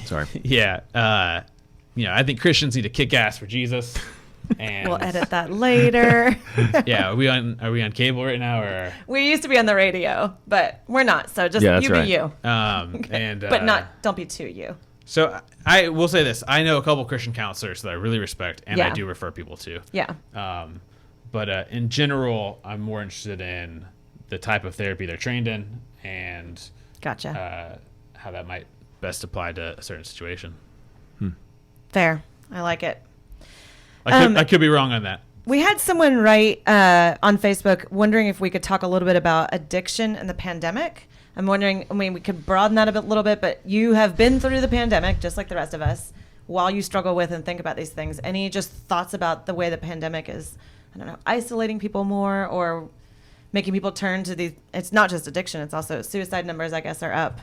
Sorry. Yeah. I think Christians need to kick ass for Jesus. And we'll edit that later. yeah. Are we on cable right now, or we used to be on the radio, but we're not. So just you be you. But don't be too you. So I will say this: I know a couple Christian counselors that I really respect, and I do refer people to. Yeah. But in general, I'm more interested in the type of therapy they're trained in and gotcha. How that might best apply to a certain situation. Fair. I like it. I could be wrong on that. We had someone write on Facebook wondering if we could talk a little bit about addiction and the pandemic. I'm wondering, we could broaden that a little bit, but you have been through the pandemic just like the rest of us while you struggle with and think about these things. Any just thoughts about the way the pandemic is, isolating people more or making people turn to these? It's not just addiction, it's also suicide numbers, I guess, are up.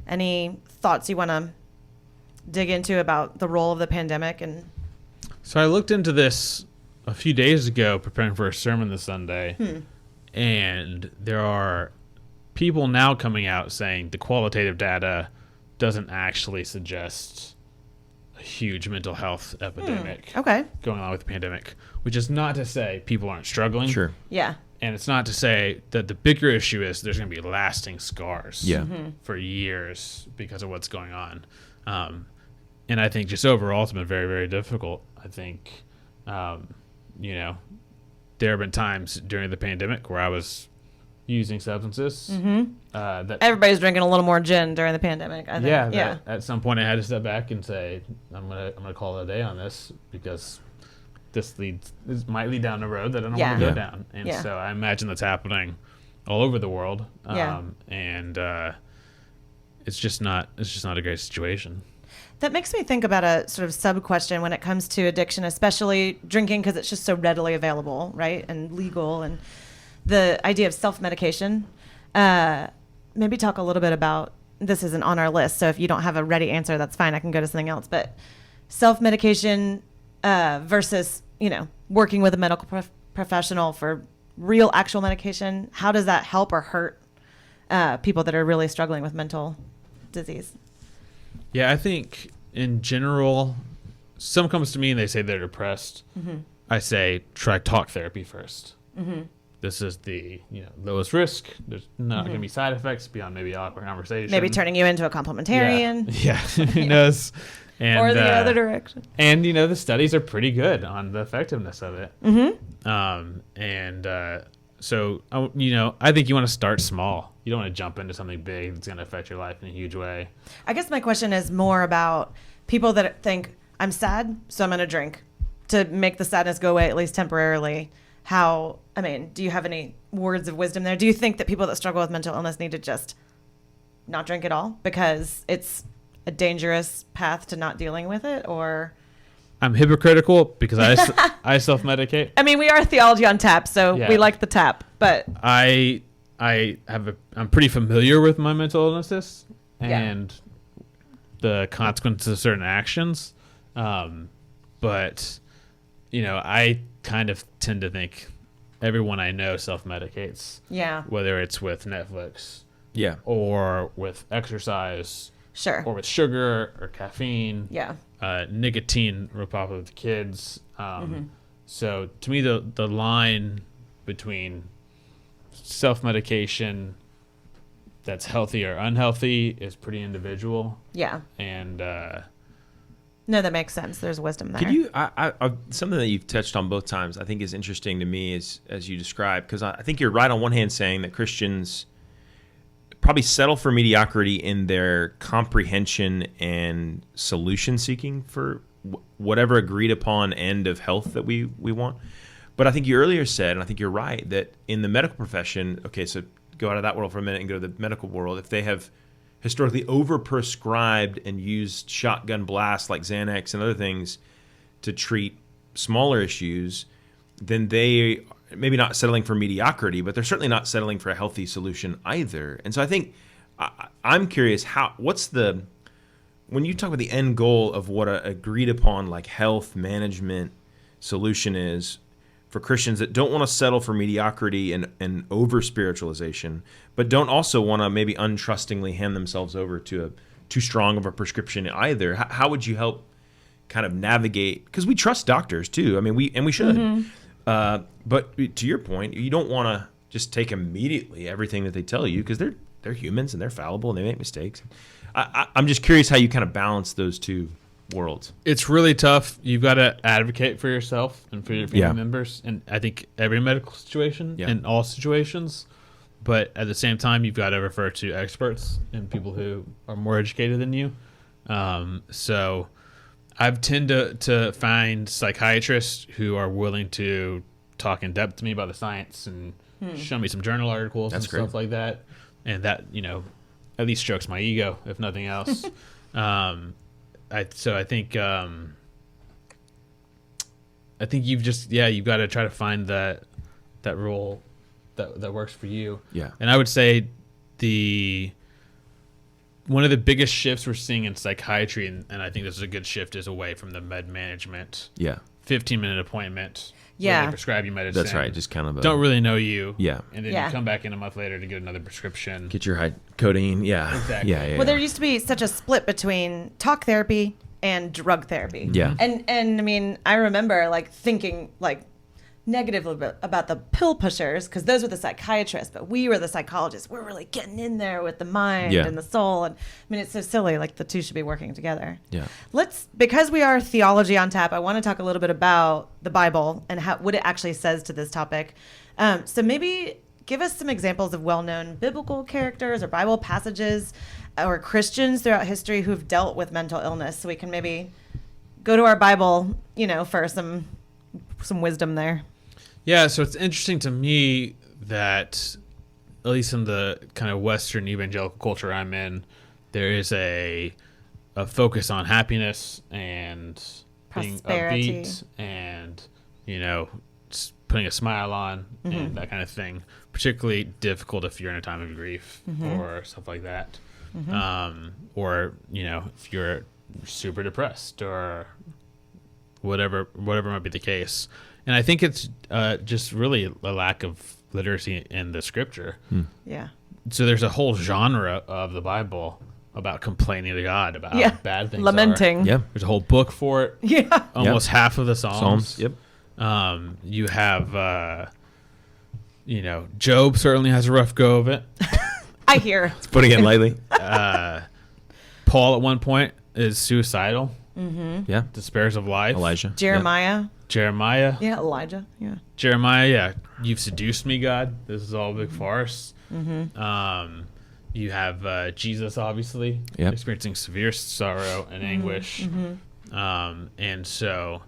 Any thoughts you want to dig into about the role of the pandemic? And so I looked into this a few days ago preparing for a sermon this Sunday, and there are people now coming out saying the qualitative data doesn't actually suggest a huge mental health epidemic going on with the pandemic, which is not to say people aren't struggling. Sure. Yeah. And it's not to say that the bigger issue is there's going to be lasting scars for years because of what's going on. And I think just overall it's been very, very difficult. I think, there have been times during the pandemic where I was using substances. That everybody's drinking a little more gin during the pandemic, I think. At some point I had to step back and say, I'm gonna call it a day on this because this might lead down the road that I don't want to go down. And so I imagine that's happening all over the world. And it's just not a great situation. That makes me think about a sort of sub-question when it comes to addiction, especially drinking, because it's just so readily available, right, and legal, and the idea of self-medication. Maybe talk a little bit about, this isn't on our list, so if you don't have a ready answer, that's fine. I can go to something else. But self-medication versus, working with a medical professional for real actual medication, how does that help or hurt people that are really struggling with mental disease? Yeah, I think in general, someone comes to me and they say they're depressed. I say, try talk therapy first. This is the lowest risk. There's not going to be side effects beyond maybe awkward conversation. Maybe turning you into a complementarian. Yeah, who knows? And, or the other direction. And, the studies are pretty good on the effectiveness of it. So, I think you want to start small. You don't want to jump into something big that's going to affect your life in a huge way. I guess my question is more about people that think, I'm sad, so I'm going to drink to make the sadness go away, at least temporarily. Do you have any words of wisdom there? Do you think that people that struggle with mental illness need to just not drink at all because it's a dangerous path to not dealing with it? Or I'm hypocritical because I self-medicate. We are Theology on Tap, so we like the tap, but I'm pretty familiar with my mental illnesses and the consequences of certain actions. But I kind of tend to think everyone I know self-medicates. Yeah. Whether it's with Netflix Yeah. or with exercise, Sure. or with sugar or caffeine. Yeah. Nicotine real popular with kids. So to me, the line between self-medication that's healthy or unhealthy is pretty individual. Yeah. And No, that makes sense. There's wisdom there. Could you? Something that you've touched on both times, I think, is interesting to me, is as you describe, because I think you're right on one hand saying that Christians probably settle for mediocrity in their comprehension and solution seeking for whatever agreed upon end of health that we want. But I think you earlier said, and I think you're right, that in the medical profession, okay, so go out of that world for a minute and go to the medical world, if they have historically overprescribed and used shotgun blasts like Xanax and other things to treat smaller issues, then they maybe not settling for mediocrity, but they're certainly not settling for a healthy solution either. And so I think I'm curious, when you talk about the end goal of what a agreed upon like health management solution is for Christians that don't want to settle for mediocrity and over spiritualization, but don't also want to maybe untrustingly hand themselves over to too strong of a prescription either. How would you help kind of navigate? Because we trust doctors too. I mean, we should. But to your point, you don't want to just take immediately everything that they tell you, because they're humans and they're fallible and they make mistakes. I'm just curious how you kind of balance those two worlds. it's really tough. You've got to advocate for yourself and for your family members. And I think every medical situation, in all situations, but at the same time, you've got to refer to experts and people who are more educated than you. So I've tended to find psychiatrists who are willing to talk in depth to me about the science and show me some journal articles and stuff like that. And that, at least strokes my ego, if nothing else. I think you've got to try to find that role that works for you. Yeah. And I would say one of the biggest shifts we're seeing in psychiatry, and I think this is a good shift, is away from the med management. Yeah. 15-minute appointment. Yeah. Where they prescribe you medicine. That's right. Just kind of don't really know you. Yeah. And then you come back in a month later to get another prescription. Get your high codeine. Yeah. Exactly. Yeah. Well, there used to be such a split between talk therapy and drug therapy. Yeah. And I mean, I remember thinking negatively about the pill pushers, because those were the psychiatrists, but we were the psychologists. We're really getting in there with the mind and the soul. And I mean, it's so silly. The two should be working together. Yeah. Because we are Theology on Tap, I want to talk a little bit about the Bible and what it actually says to this topic. So maybe give us some examples of well-known biblical characters or Bible passages or Christians throughout history who've dealt with mental illness, so we can maybe go to our Bible, for some wisdom there. Yeah, so it's interesting to me that, at least in the kind of Western evangelical culture I'm in, there is a focus on happiness and Prosperity. being upbeat and, putting a smile on and that kind of thing. Particularly difficult if you're in a time of grief or stuff like that. Or, if you're super depressed or whatever might be the case. And I think it's just really a lack of literacy in the scripture. Yeah. So there's a whole genre of the Bible about complaining to God about how bad things lamenting. are. Yeah. There's a whole book for it. Yeah. Almost half of the Psalms. Yep. You have, Job certainly has a rough go of it. I hear. Putting it lightly. Paul at one point is suicidal. Yeah. Despairs of life. Elijah. Jeremiah. Jeremiah. Yeah, Elijah. Yeah. Jeremiah, you've seduced me, God. This is all a big farce. You have Jesus, obviously, experiencing severe sorrow and anguish. And so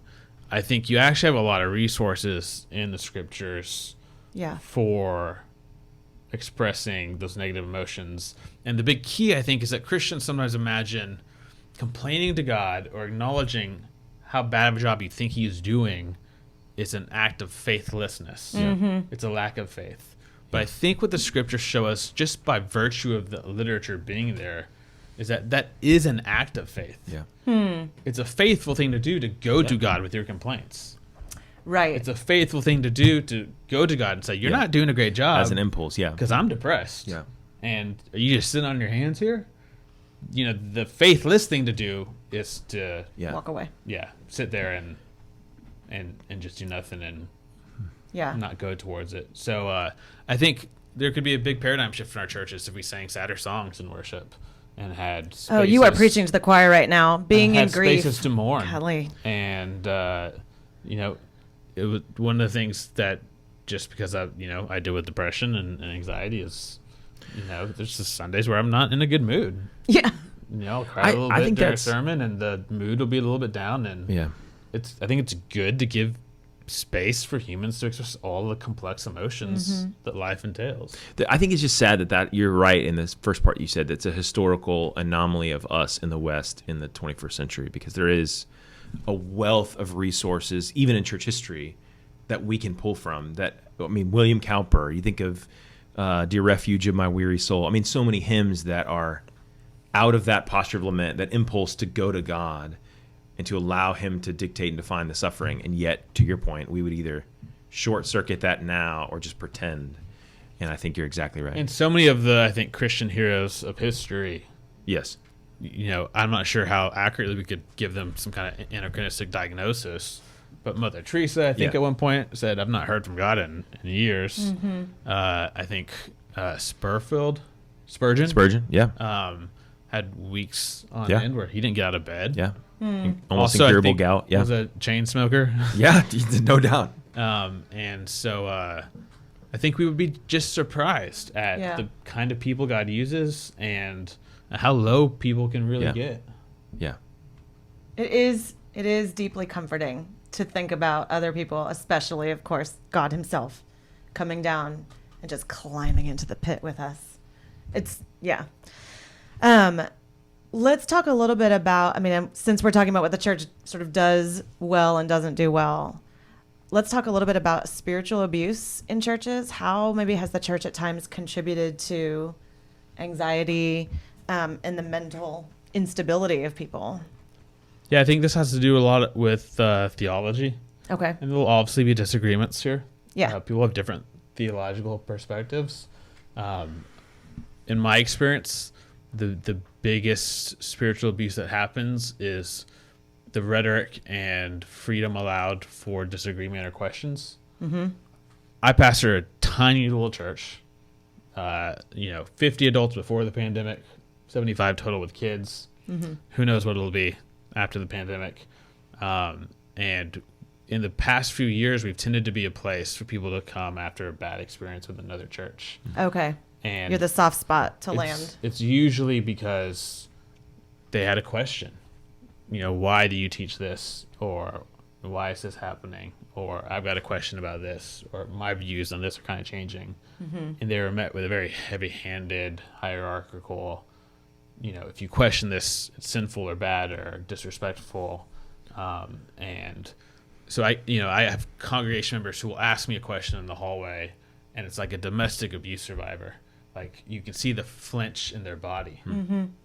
I think you actually have a lot of resources in the scriptures for expressing those negative emotions. And the big key, I think, is that Christians sometimes imagine complaining to God or acknowledging how bad of a job you think he is doing is an act of faithlessness. It's a lack of faith. But I think what the scriptures show us, just by virtue of the literature being there, is that is an act of faith. It's a faithful thing to do, to go to God with your complaints. Right. It's a faithful thing to do, to go to God and say, you're not doing a great job. As an impulse, because I'm depressed. And are you just sitting on your hands here? You know, the faithless thing to do is to Walk away. sit there and just do nothing and not go towards it. So I think there could be a big paradigm shift in our churches if we sang sadder songs in worship and had spaces. Oh, you are preaching to the choir right now. Being in grief. Spaces to mourn. Golly. And, you know, it was one of the things that just because I deal with depression and anxiety is, you know, there's just Sundays where I'm not in a good mood. Yeah. You know, I'll cry a little bit during a sermon and the mood will be a little bit down. And I think it's good to give space for humans to express all the complex emotions that life entails. I think it's just sad that you're right in this first part you said, that's a historical anomaly of us in the West in the 21st century, because there is a wealth of resources, even in church history, that we can pull from. William Cowper, you think of Dear Refuge of My Weary Soul. I mean, so many hymns that are out of that posture of lament, that impulse to go to God and to allow him to dictate and define the suffering. And yet, to your point, we would either short circuit that now or just pretend. And I think you're exactly right. And so many of the, I think, Christian heroes of history. Yes. You know, I'm not sure how accurately we could give them some kind of anachronistic diagnosis. But Mother Teresa, I think at one point said, I've not heard from God in years. I think Spurgeon, had weeks on end where he didn't get out of bed. Yeah. Almost also, incurable gout. Yeah. Was a chain smoker. Yeah, no doubt. And so I think we would be just surprised at the kind of people God uses and how low people can really get. Yeah. It is deeply comforting to think about other people, especially, of course, God himself coming down and just climbing into the pit with us. Let's talk a little bit about, since we're talking about what the church sort of does well and doesn't do well, let's talk a little bit about spiritual abuse in churches. How maybe has the church at times contributed to anxiety and the mental instability of people? Yeah, I think this has to do a lot with theology. Okay. And there will obviously be disagreements here. Yeah. People have different theological perspectives. In my experience, the biggest spiritual abuse that happens is the rhetoric and freedom allowed for disagreement or questions. I pastor a tiny little church, 50 adults before the pandemic, 75 total with kids. Who knows what it'll be after the pandemic. And in the past few years, we've tended to be a place for people to come after a bad experience with another church. Okay. And you're the soft spot to land. It's usually because they had a question. You know, why do you teach this? Or why is this happening? Or I've got a question about this. Or my views on this are kind of changing. And they were met with a very heavy-handed, hierarchical, if you question this, it's sinful or bad or disrespectful. And so I have congregation members who will ask me a question in the hallway, and it's like a domestic abuse survivor. Like, you can see the flinch in their body,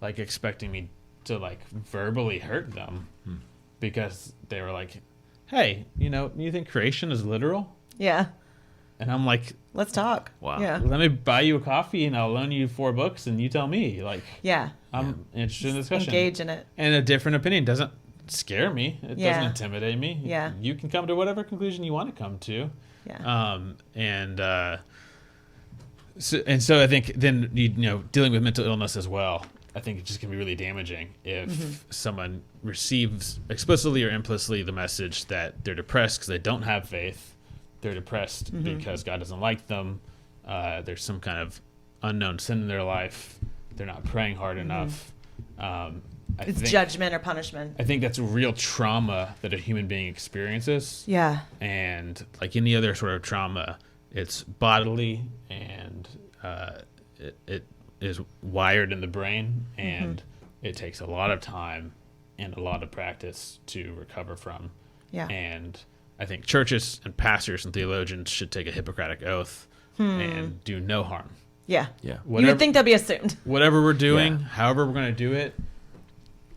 like expecting me to verbally hurt them because they were like, hey, you think creation is literal? Yeah. And I'm like, let's talk. Wow. Yeah. Let me buy you a coffee and I'll loan you 4 books and you tell me. I'm interested in the discussion. Engage in it. And a different opinion doesn't scare me. It doesn't intimidate me. Yeah. You can come to whatever conclusion you want to come to. Yeah. So I think then dealing with mental illness as well, I think it just can be really damaging if someone receives explicitly or implicitly the message that they're depressed because they don't have faith. They're depressed because God doesn't like them. There's some kind of unknown sin in their life. They're not praying hard enough. It's judgment or punishment. I think that's a real trauma that a human being experiences. Yeah. And like any other sort of trauma, it's bodily and it is wired in the brain, and it takes a lot of time and a lot of practice to recover from. Yeah. And I think churches and pastors and theologians should take a Hippocratic oath and do no harm. Yeah. Yeah. You would think they'll be assumed. Whatever we're doing, however we're going to do it,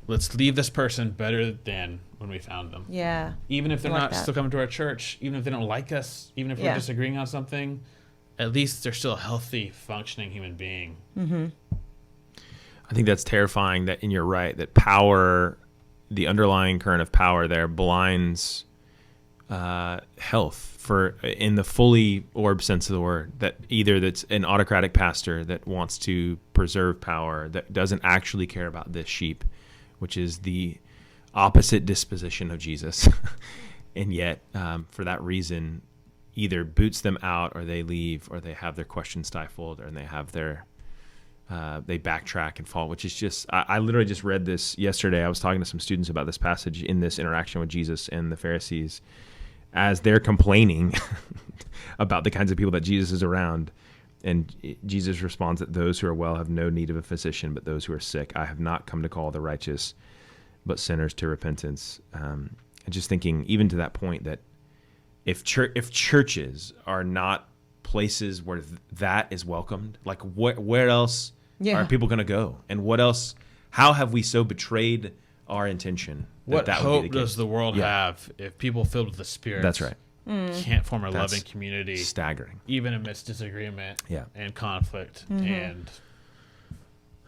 let's leave this person better than when we found them. Yeah. Even if they're not still coming to our church, even if they don't like us, even if we're disagreeing on something, at least they're still a healthy, functioning human being. Mm-hmm. I think that's terrifying. And you're right, that power, the underlying current of power there, blinds health in the fully orbed sense of the word. That either that's an autocratic pastor that wants to preserve power, that doesn't actually care about this sheep, which is the opposite disposition of Jesus, and yet for that reason, either boots them out, or they leave, or they have their questions stifled, or they have their they backtrack and fall, which is just, I literally just read this yesterday. I was talking to some students about this passage in this interaction with Jesus and the Pharisees as they're complaining about the kinds of people that Jesus is around. And Jesus responds that those who are well have no need of a physician, but those who are sick. I have not come to call the righteous, but sinners to repentance. And just thinking, even to that point, that if churches are not places where that is welcomed, like where else are people going to go? And what else? How have we so betrayed our intention? What that hope does the world have if people filled with the Spirit? That's right. Can't form a That's loving community, staggering, even amidst disagreement and conflict. And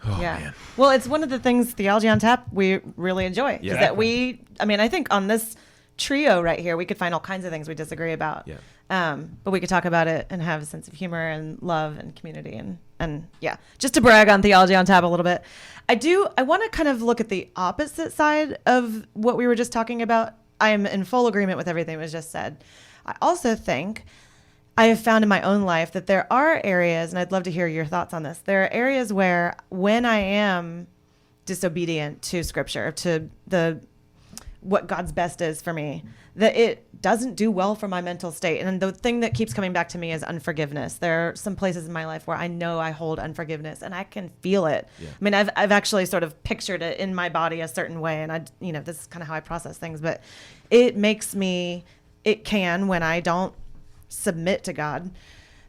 man. Well, it's one of the things Theology on Tap we really enjoy. Is that I think on this trio right here, we could find all kinds of things we disagree about. But we could talk about it and have a sense of humor and love and community and just to brag on Theology on Tap a little bit. I want to kind of look at the opposite side of what we were just talking about. I am in full agreement with everything that was just said. I also think I have found in my own life that there are areas, and I'd love to hear your thoughts on this. There are areas where when I am disobedient to Scripture, to what God's best is for me, that it doesn't do well for my mental state. And the thing that keeps coming back to me is unforgiveness. There are some places in my life where I know I hold unforgiveness and I can feel it. I mean, I've actually sort of pictured it in my body a certain way. And this is kind of how I process things, but it can, when I don't submit to God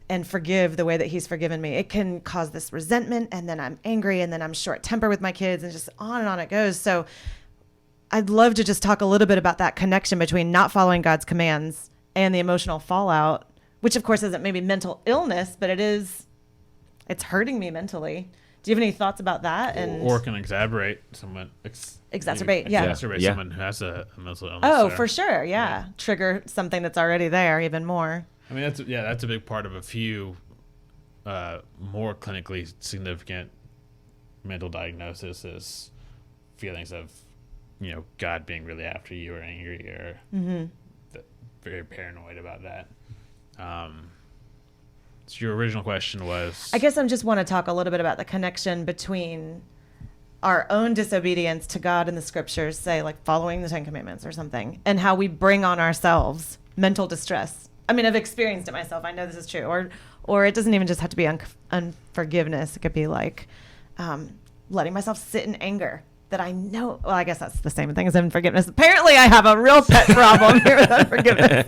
and forgive the way that he's forgiven me, it can cause this resentment, and then I'm angry, and then I'm short tempered with my kids, and just on and on it goes. So I'd love to just talk a little bit about that connection between not following God's commands and the emotional fallout, which of course isn't maybe mental illness, but it's hurting me mentally. Do you have any thoughts about that? Or can exacerbate someone. Exacerbate someone who has a mental illness. Oh, for sure. Yeah. Trigger something that's already there even more. I mean, that's a big part of a few more clinically significant mental diagnoses is feelings of, God being really after you, or angry, or very paranoid about that. So your original question was... I guess I just want to talk a little bit about the connection between our own disobedience to God in the Scriptures, say like following the Ten Commandments or something, and how we bring on ourselves mental distress. I mean, I've experienced it myself. I know this is true. Or it doesn't even just have to be unforgiveness. It could be like letting myself sit in anger that I know. Well, I guess that's the same thing as unforgiveness. Apparently, I have a real pet problem here with unforgiveness.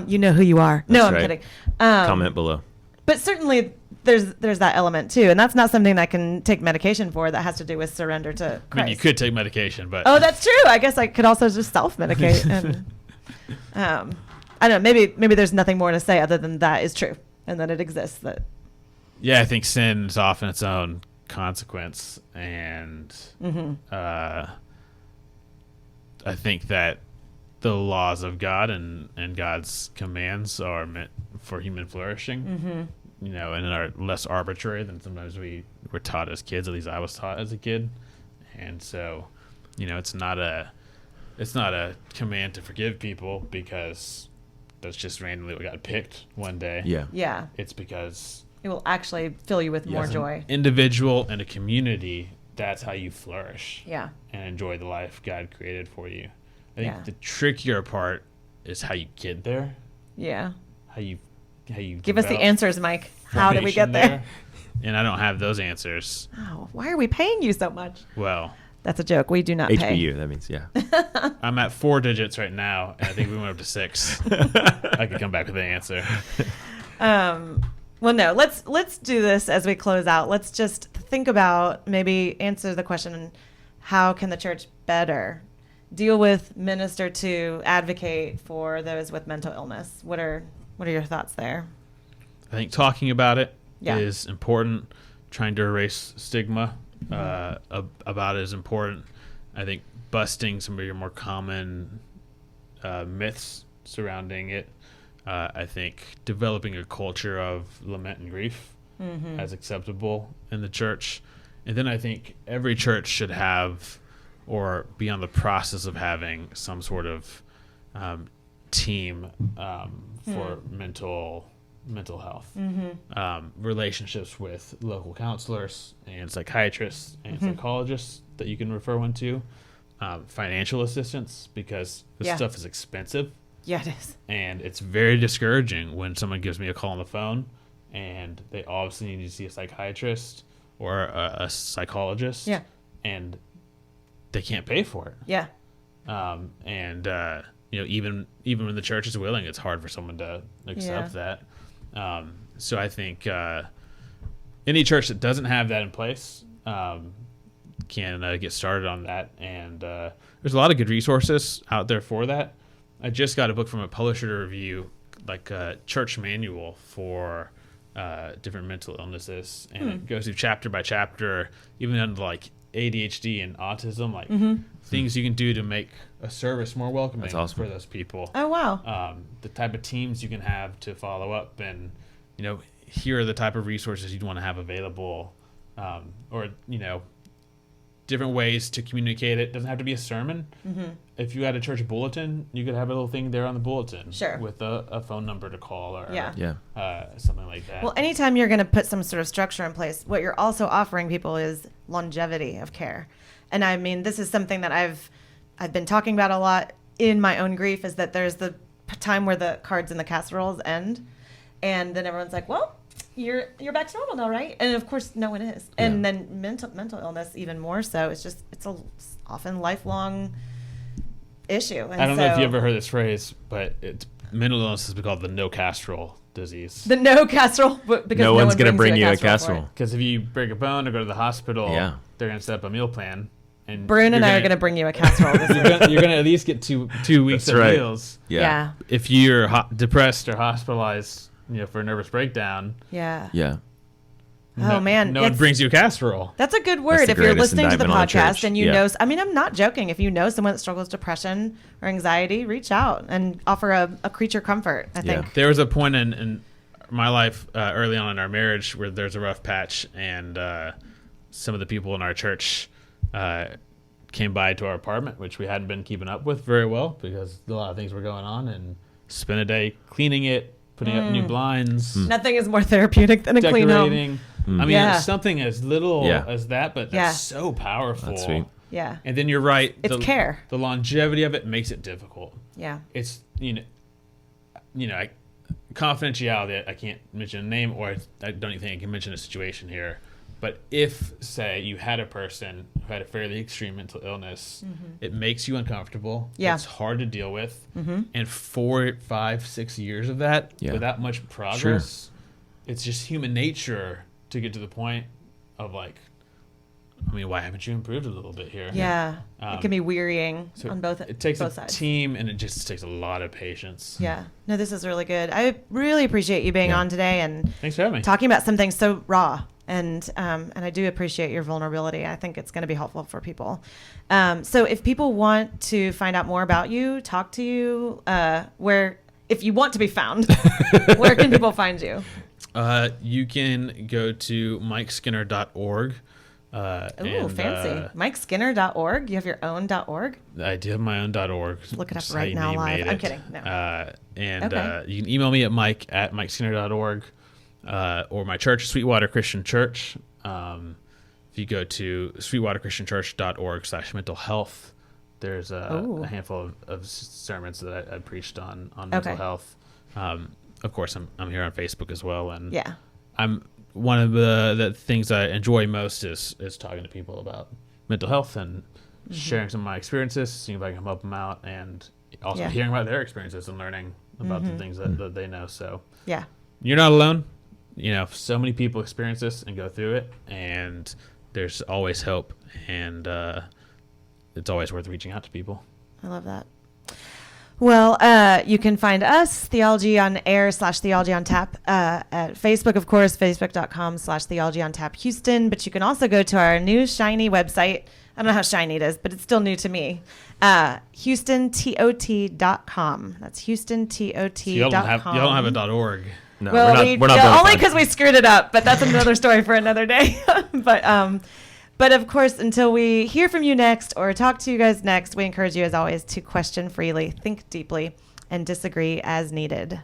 You know who you are. No, I'm kidding. Comment below. But certainly, there's that element too, and that's not something that I can take medication for. That has to do with surrender to Christ. I mean, you could take medication, but that's true. I guess I could also just self-medicate. And I don't know. Maybe there's nothing more to say other than that is true and that it exists. That. Yeah, I think sin is often its own consequence, and I think that the laws of God and God's commands are meant for human flourishing, and are less arbitrary than sometimes we were taught as kids. At least I was taught as a kid, and so it's not a command to forgive people because that's just randomly what got picked one day. Yeah. It's because it will actually fill you with more joy. An individual and a community, that's how you flourish. Yeah. And enjoy the life God created for you. I think the trickier part is how you get there. Yeah. How you give us the answers, Mike. How did we get there? And I don't have those answers. Oh, why are we paying you so much? Well, that's a joke. We do not pay. HBU, that means, yeah. I'm at 4 digits right now, and I think we went up to 6. I could come back with an answer. Well, no, let's do this as we close out. Let's just think about, maybe answer the question, how can the church better deal with, minister to, advocate for those with mental illness? What are your thoughts there? think talking about it Yeah. is important. Trying to erase stigma about it is important. I think busting some of your more common myths surrounding it. I think developing a culture of lament and grief as acceptable in the church. And then I think every church should have or be on the process of having some sort of team for mental health. Relationships with local counselors and psychiatrists and psychologists that you can refer one to. Financial assistance, because this stuff is expensive. Yeah, it is. And it's very discouraging when someone gives me a call on the phone and they obviously need to see a psychiatrist or a psychologist. Yeah. And they can't pay for it. Yeah. Even when the church is willing, it's hard for someone to accept that. So I think any church that doesn't have that in place can get started on that. And there's a lot of good resources out there for that. I just got a book from a publisher to review, like a church manual for different mental illnesses, and it goes through chapter by chapter, even under like ADHD and autism, like things you can do to make a service more welcoming for those people. Oh, wow. The type of teams you can have to follow up, and here are the type of resources you'd want to have available, or different ways to communicate it. Doesn't have to be a sermon. If you had a church bulletin, you could have a little thing there on the bulletin with a phone number to call or something like that. Well, anytime you're going to put some sort of structure in place, what you're also offering people is longevity of care. And I mean, this is something that I've been talking about a lot in my own grief, is that there's the time where the cards in the casseroles end, and then everyone's like, well, you're back to normal now, right? And of course, no one is. Yeah. And then mental illness even more so. It's a often lifelong issue. And I don't know if you ever heard this phrase, but mental illness has been called the no casserole disease. The no casserole, because no one's going to bring you a casserole. Because if you break a bone or go to the hospital, they're going to set up a meal plan. And Brune and I are going to bring you a casserole this week. You're going to at least get two weeks of meals. Yeah. If you're depressed or hospitalized, for a nervous breakdown. Yeah. No one brings you a casserole. That's a good word. If you're listening to the podcast and you know, I mean, I'm not joking. If you know someone that struggles with depression or anxiety, reach out and offer a creature comfort, I think. There was a point in my life early on in our marriage where there's a rough patch, and some of the people in our church came by to our apartment, which we hadn't been keeping up with very well because a lot of things were going on, and spent a day cleaning it, putting up new blinds. Nothing is more therapeutic than a clean home. I mean, it's something as little as that, but that's so powerful. That's sweet. Yeah. And then you're right. It's care. The longevity of it makes it difficult. Yeah. It's, confidentiality, I can't mention a name, or I don't even think I can mention a situation here. But if, say, you had a person who had a fairly extreme mental illness, it makes you uncomfortable. Yeah. It's hard to deal with. And 4, 5, 6 years of that, without much progress, it's just human nature to get to the point of like, I mean, why haven't you improved a little bit here? Yeah. It can be wearying on both sides. It takes a team, and it just takes a lot of patience. Yeah. No, this is really good. I really appreciate you being on today and thanks for having me. Talking about something so raw. And I do appreciate your vulnerability. I think it's going to be helpful for people. So if people want to find out more about you, talk to you, if you want to be found, where can people find you? You can go to mikeskinner.org. Ooh, fancy. MikeSkinner.org. You have your own .org? I do have my own .org. Look it up right now live. I'm kidding. No. You can email me at mike@mikeskinner.org. Or my church, Sweetwater Christian Church. If you go to sweetwaterchristianchurch.org/mental health, there's a handful of sermons that I preached on mental health. Of course, I'm here on Facebook as well, and I'm one of the things I enjoy most is talking to people about mental health and sharing some of my experiences, seeing if I can help them out, and also hearing about their experiences and learning about the things that they know. So you're not alone. So many people experience this and go through it, and there's always hope, and it's always worth reaching out to people. I love that. Well, you can find us, Theology on Air / Theology on Tap, at Facebook, of course, facebook.com/Theology on Tap Houston. But you can also go to our new shiny website. I don't know how shiny it is, but it's still new to me. HoustonTOT.com. That's HoustonTOT.com. Y'all don't have a .org. No, Well, we're not bona only fide. because we screwed it up, but that's another story for another day. But of course, until we hear from you next or talk to you guys next, we encourage you, as always, to question freely, think deeply, and disagree as needed.